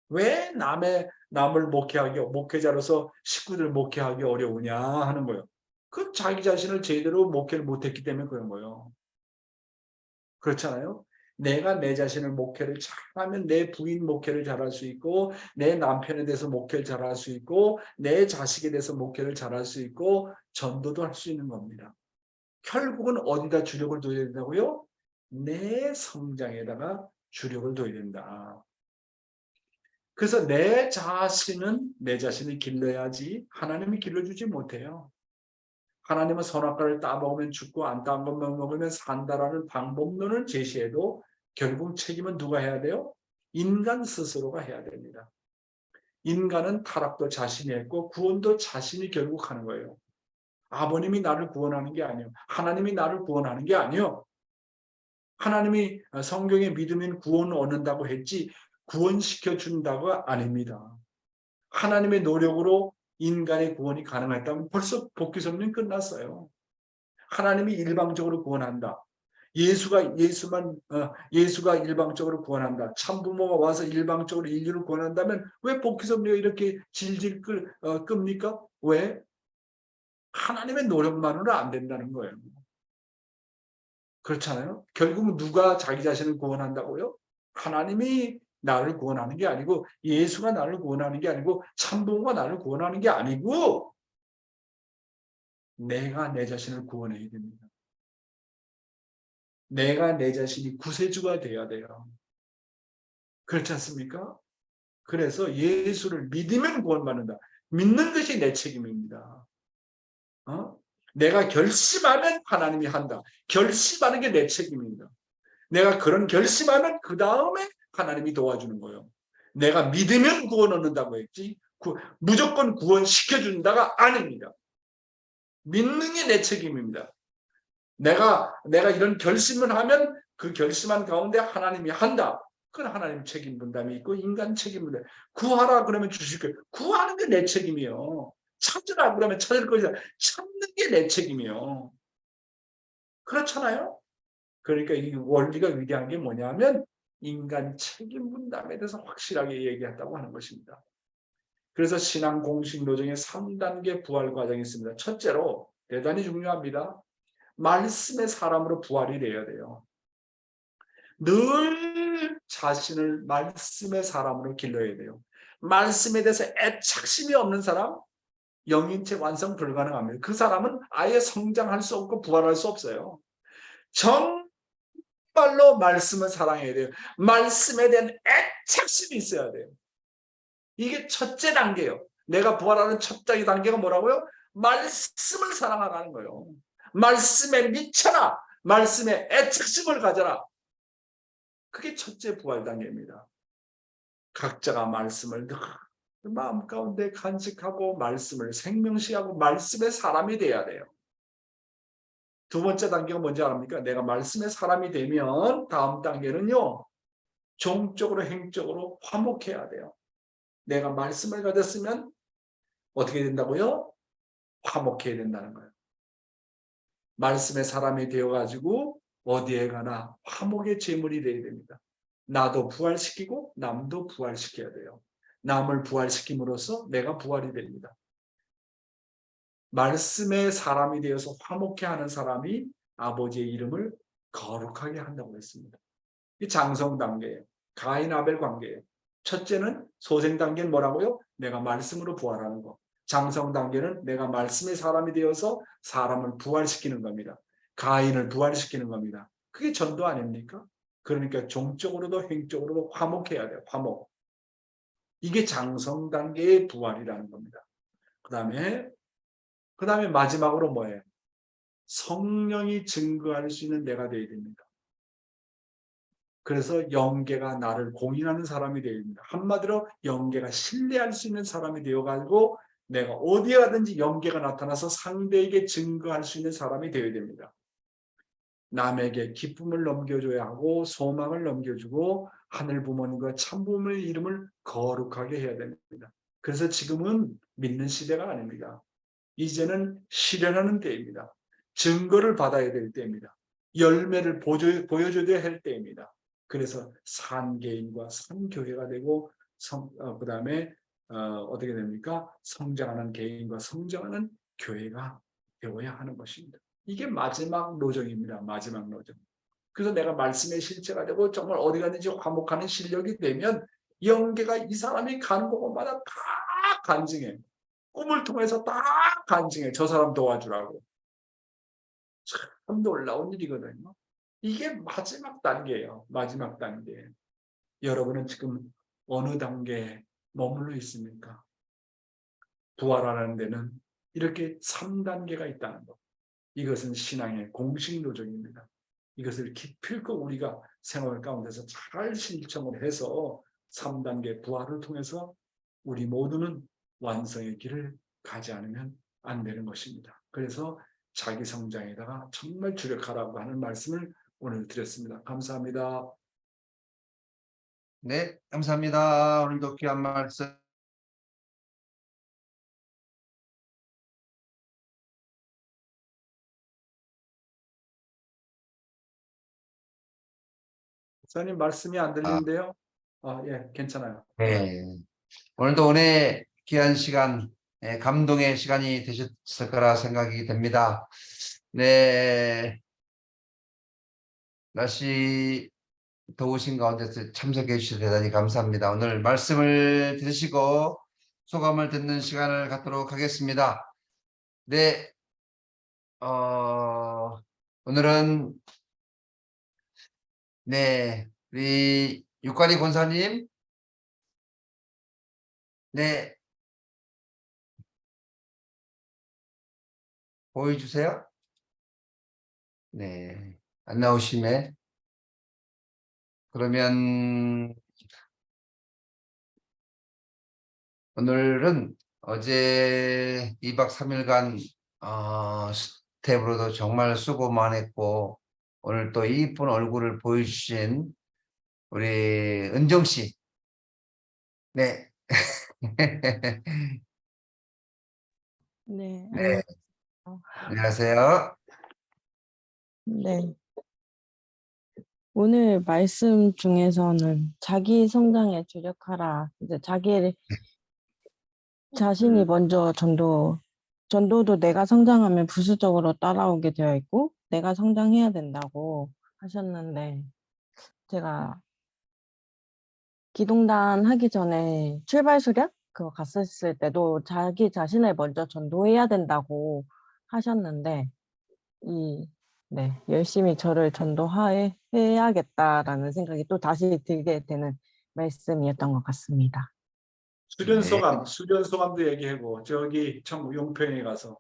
C: 왜 남을 목회자로서 식구들 목회하기 어려우냐 하는 거예요. 그 자기 자신을 제대로 목회를 못했기 때문에 그런 거예요. 그렇잖아요. 내가 내 자신을 목회를 잘하면 내 부인 목회를 잘할 수 있고 내 남편에 대해서 목회를 잘할 수 있고 내 자식에 대해서 목회를 잘할 수 있고 전도도 할 수 있는 겁니다. 결국은 어디다 주력을 둬야 된다고요? 내 성장에다가 주력을 둬야 된다. 그래서 내 자신을 길러야지 하나님이 길러주지 못해요. 하나님은 선악과를 따먹으면 죽고 안 따먹으면 산다라는 방법론을 제시해도 결국 책임은 누가 해야 돼요? 인간 스스로가 해야 됩니다. 인간은 타락도 자신이 했고 구원도 자신이 결국 하는 거예요. 아버님이 나를 구원하는 게 아니에요. 하나님이 나를 구원하는 게 아니에요. 하나님이 성경에 믿으면 구원을 얻는다고 했지 구원시켜 준다고 아닙니다. 하나님의 노력으로 인간의 구원이 가능했다면 벌써 복귀성령 끝났어요. 하나님이 일방적으로 구원한다. 예수가 일방적으로 구원한다. 참부모가 와서 일방적으로 인류를 구원한다면 왜 복귀성령이 이렇게 질질 끕니까? 왜? 하나님의 노력만으로는 안 된다는 거예요. 그렇잖아요. 결국 누가 자기 자신을 구원한다고요? 하나님이 나를 구원하는 게 아니고 예수가 나를 구원하는 게 아니고 참부모가 나를 구원하는 게 아니고 내가 내 자신을 구원해야 됩니다. 내가 내 자신이 구세주가 돼야 돼요. 그렇지 않습니까? 그래서 예수를 믿으면 구원받는다. 믿는 것이 내 책임입니다. 내가 결심하면 하나님이 한다. 결심하는 게 내 책임입니다. 내가 그런 결심하면 그 다음에 하나님이 도와주는 거예요. 내가 믿으면 구원 얻는다고 했지 무조건 구원시켜준다가 아닙니다. 믿는 게 내 책임입니다. 내가 이런 결심을 하면 그 결심한 가운데 하나님이 한다. 그건 하나님 책임 분담이 있고 인간 책임 분담. 구하라 그러면 주실 거예요. 구하는 게 내 책임이요. 찾으라 그러면 찾을 것이다. 찾는 게 내 책임이요. 그렇잖아요. 그러니까 이 원리가 위대한 게 뭐냐면 인간 책임 분담에 대해서 확실하게 얘기한다고 하는 것입니다. 그래서 신앙 공식 노정의 3단계 부활 과정이 있습니다. 첫째로 대단히 중요합니다. 말씀의 사람으로 부활이 돼야 돼요. 늘 자신을 말씀의 사람으로 길러야 돼요. 말씀에 대해서 애착심이 없는 사람, 영인체 완성 불가능합니다. 그 사람은 아예 성장할 수 없고 부활할 수 없어요. 정말로 말씀을 사랑해야 돼요. 말씀에 대한 애착심이 있어야 돼요. 이게 첫째 단계예요. 내가 부활하는 첫 단계가 뭐라고요? 말씀을 사랑하라는 거예요. 말씀에 미쳐라. 말씀에 애착심을 가져라. 그게 첫째 부활 단계입니다. 각자가 말씀을 늘 마음 가운데 간직하고 말씀을 생명시하고 말씀의 사람이 돼야 돼요. 두 번째 단계가 뭔지 압니까? 내가 말씀의 사람이 되면 다음 단계는요. 종적으로 행적으로 화목해야 돼요. 내가 말씀을 가졌으면 어떻게 된다고요? 화목해야 된다는 거예요. 말씀의 사람이 되어가지고 어디에 가나 화목의 제물이 되어야 됩니다. 나도 부활시키고 남도 부활시켜야 돼요. 남을 부활시킴으로써 내가 부활이 됩니다. 말씀의 사람이 되어서 화목해 하는 사람이 아버지의 이름을 거룩하게 한다고 했습니다. 이 장성 단계예요. 가인 아벨 관계예요. 첫째는 소생 단계는 뭐라고요? 내가 말씀으로 부활하는 거. 장성 단계는 내가 말씀의 사람이 되어서 사람을 부활시키는 겁니다. 가인을 부활시키는 겁니다. 그게 전도 아닙니까? 그러니까 종적으로도 행적으로도 화목해야 돼요. 화목. 이게 장성 단계의 부활이라는 겁니다. 그 다음에 마지막으로 뭐예요? 성령이 증거할 수 있는 내가 되어야 됩니다. 그래서 영계가 나를 공인하는 사람이 되어야 됩니다. 한마디로 영계가 신뢰할 수 있는 사람이 되어가지고 내가 어디에 가든지 영계가 나타나서 상대에게 증거할 수 있는 사람이 되어야 됩니다. 남에게 기쁨을 넘겨줘야 하고 소망을 넘겨주고 하늘 부모님과 참 부모의 이름을 거룩하게 해야 됩니다. 그래서 지금은 믿는 시대가 아닙니다. 이제는 실현하는 때입니다. 증거를 받아야 될 때입니다. 열매를 보여줘야 할 때입니다. 그래서 산개인과 산교회가 되고 그 다음에 어떻게 됩니까? 성장하는 개인과 성장하는 교회가 되어야 하는 것입니다. 이게 마지막 노정입니다. 마지막 노정. 그래서 내가 말씀의 실체가 되고 정말 어디 가든지 화목하는 실력이 되면 영계가 이 사람이 가는 곳마다 다 간증해. 꿈을 통해서 다 간증해. 저 사람 도와주라고. 참 놀라운 일이거든요. 이게 마지막 단계예요. 마지막 단계. 여러분은 지금 어느 단계에 머물러 있습니까? 부활하는 데는 이렇게 3단계가 있다는 것. 이것은 신앙의 공식 노정입니다. 이것을 기필코 우리가 생활 가운데서 잘 실천을 해서 3단계 부활을 통해서 우리 모두는 완성의 길을 가지 않으면 안 되는 것입니다. 그래서 자기 성장에다가 정말 주력하라고 하는 말씀을 오늘 드렸습니다. 감사합니다.
A: 네, 감사합니다. 오늘도 귀한 말씀.
C: 목사님 말씀이 안 들리는데요. 예, 괜찮아요.
A: 네. 오늘도 은혜 귀한 시간, 감동의 시간이 되셨을 거라 생각이 됩니다. 네. 날씨 더우신 가운데서 참석해 주셔서 대단히 감사합니다. 오늘 말씀을 들으시고 소감을 듣는 시간을 갖도록 하겠습니다. 네. 오늘은 네, 우리 육관이 권사님, 네, 보여주세요. 네, 안 나오시네. 그러면 오늘은 어제 2박 3일간 스텝으로도 정말 수고 많았고 오늘 또 이쁜 얼굴을 보여주신 우리 은정 씨, 네,
G: 네,
A: 네, 안녕하세요.
G: 네. 오늘 말씀 중에서는 자기 성장에 주력하라. 이제 자기 자신이 먼저 전도도 내가 성장하면 부수적으로 따라오게 되어 있고, 내가 성장해야 된다고 하셨는데, 제가 기동단 하기 전에 출발 수련? 그거 갔었을 때도 자기 자신을 먼저 전도해야 된다고 하셨는데, 네, 열심히 저를 전도해야겠다라는 생각이 또 다시 들게 되는 말씀이었던 것 같습니다.
C: 수련 소감도 얘기하고 저기 청 용평에 가서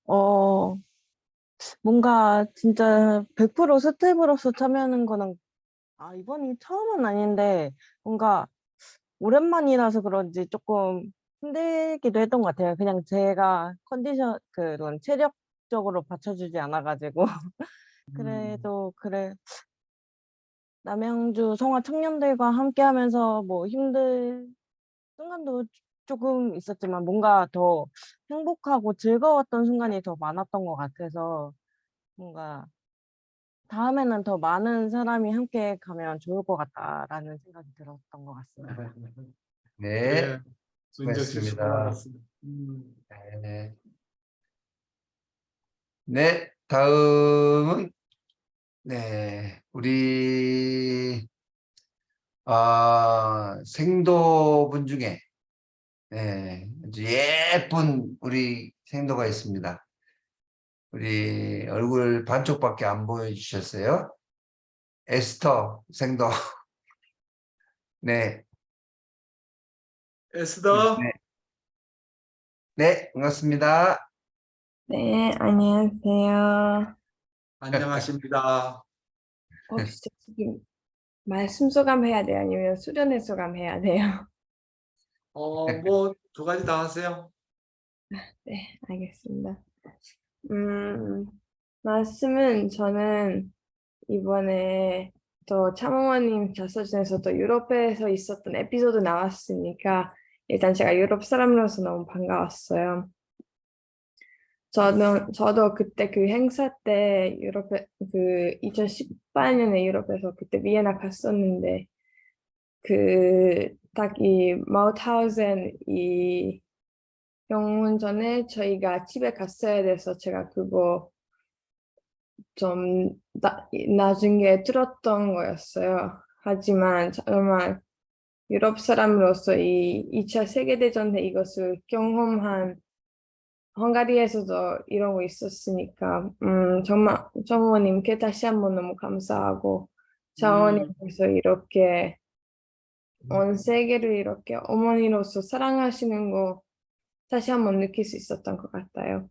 G: 어, 뭔가 진짜 100% 스텝으로서 참여하는 거는, 이번이 처음은 아닌데, 뭔가 오랜만이라서 그런지 조금 힘들기도 했던 것 같아요. 그냥 제가 그런 체력적으로 받쳐주지 않아가지고. 그래도, 남양주 성화 청년들과 함께 하면서 뭐 힘들 순간도 조금 있었지만 뭔가 더 행복하고 즐거웠던 순간이 더 많았던 것 같아서 뭔가 다음에는 더 많은 사람이 함께 가면 좋을 것 같다라는 생각이 들었던 것 같습니다.
A: 네,
C: 은정 씨 수고
A: 수고하셨습니다.
C: 많았습니다.
A: 네, 네, 다음은 네, 우리 생도분 중에 아주 예쁜 우리 생도가 있습니다. 우리 얼굴 반쪽밖에 안 보여주셨어요. 에스터 생도. 네,
C: 에스더
A: 네, 네, 반갑습니다.
F: 네, 안녕하세요.
C: 안녕하십니다.
F: 혹시 지금 말씀 소감해야 돼요? 아니면 수련회 소감해야 돼요?
C: 뭐 두 가지 다 하세요.
F: 네, 알겠습니다. 말씀은 저는 이번에 또 참어머님 자서전에서 또 유럽에서 있었던 에피소드 나왔으니까 일단 제가 유럽 사람으로서 너무 반가웠어요. 저도 그때 그 행사 때 유럽에 2018년에 유럽에서 그때 비엔나 갔었는데 딱 이 마우트하우젠 이 병원 전에 저희가 집에 갔어야 돼서 제가 그거
H: 좀 나중에 들었던 거였어요. 하지만 정말 유럽 사람으로서 이 2차 세계대전 때 이것을 경험한 헝가리에서도 이러고 있었으니까 정말 장모님께 다시 한번 너무 감사하고 장모님께서 이렇게 온 세계를 이렇게 어머니로서 사랑하시는 거 다시 한번 느낄 수 있었던 것 같아요.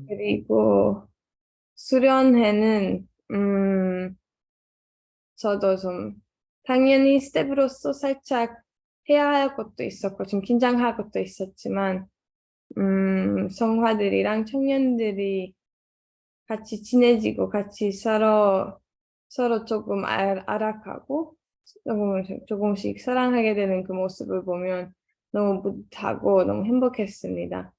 H: 그리고 수련회는 저도 좀 당연히 스텝으로서 살짝 해야 할 것도 있었고 좀 긴장할 것도 있었지만 성화들이랑 청년들이 같이 친해지고 같이 서로 조금 알아가고 조금씩 사랑하게 되는 그 모습을 보면 너무 뿌듯하고 너무 행복했습니다.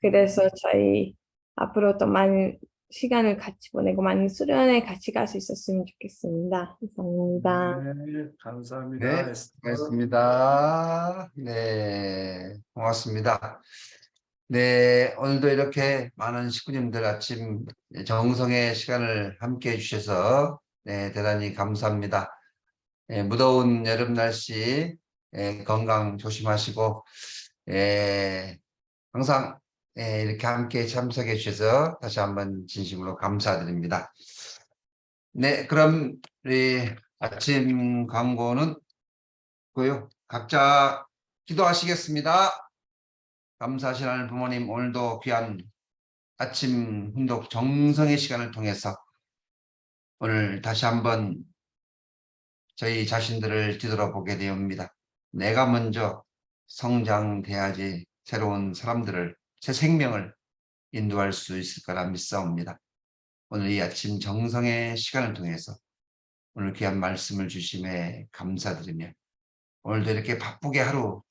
H: 그래서 저희 앞으로 더 많은 시간을 같이 보내고 많은 수련회 같이 갈 수 있었으면 좋겠습니다. 감사합니다.
C: 네, 감사합니다.
A: 네, 고맙습니다. 네, 고맙습니다. 네, 오늘도 이렇게 많은 식구님들 아침 정성의 시간을 함께 해주셔서 네, 대단히 감사합니다. 무더운 여름 날씨 건강 조심하시고 항상 이렇게 함께 참석해 주셔서 다시 한번 진심으로 감사드립니다. 네, 그럼 우리 아침 광고는 고요. 각자 기도하시겠습니다. 감사하신 하나님 부모님, 오늘도 귀한 아침 훈독 정성의 시간을 통해서 오늘 다시 한번 저희 자신들을 뒤돌아보게 되옵니다. 내가 먼저 성장돼야지 새로운 사람들을, 새 생명을 인도할 수 있을 거라 믿사옵니다. 오늘 이 아침 정성의 시간을 통해서 오늘 귀한 말씀을 주심에 감사드리며 오늘도 이렇게 바쁘게 하루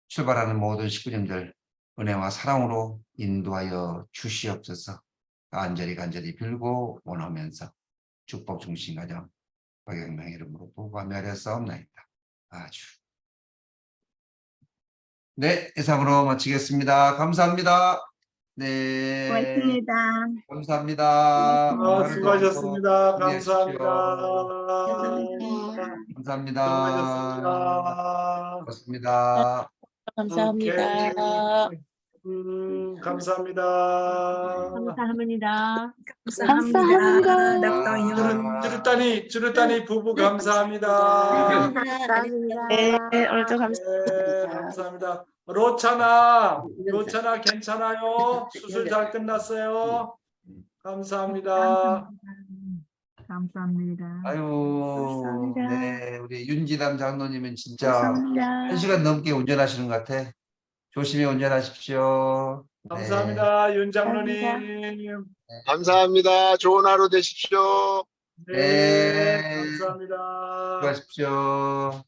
A: 출발하는 모든 식구님들 은혜와 사랑으로 인도하여 주시옵소서. 간절히 빌고 원하면서 축복 중심 가정 박영명 이름으로 보고하며 하였사옵나이다. 아주. 네, 이상으로 마치겠습니다. 감사합니다. 네,
D: 고맙습니다.
A: 감사합니다. 오늘
C: 수고하셨습니다.
A: 하루도 힘내십시오.
C: 감사합니다.
A: 감사합니다.
C: 수고하셨습니다.
A: 고맙습니다.
E: 감사합니다.
C: 오케이. 감사합니다.
E: 감사합니다.
C: 주르따니 부부 감사합니다.
E: 네, 오늘도
C: 네, 감사합니다. 로차나 괜찮아요? 수술 잘 끝났어요? 감사합니다.
E: 감사합니다.
A: 아유,
E: 감사합니다.
A: 네, 우리 윤지담 장로님은 진짜
E: 감사합니다.
A: 1시간 넘게 운전하시는 것 같아. 조심히 운전하십시오. 네.
C: 감사합니다. 윤 장로님.
I: 감사합니다. 좋은 하루 되십시오.
C: 네,
A: 네.
C: 감사합니다.
A: 수고하십시오.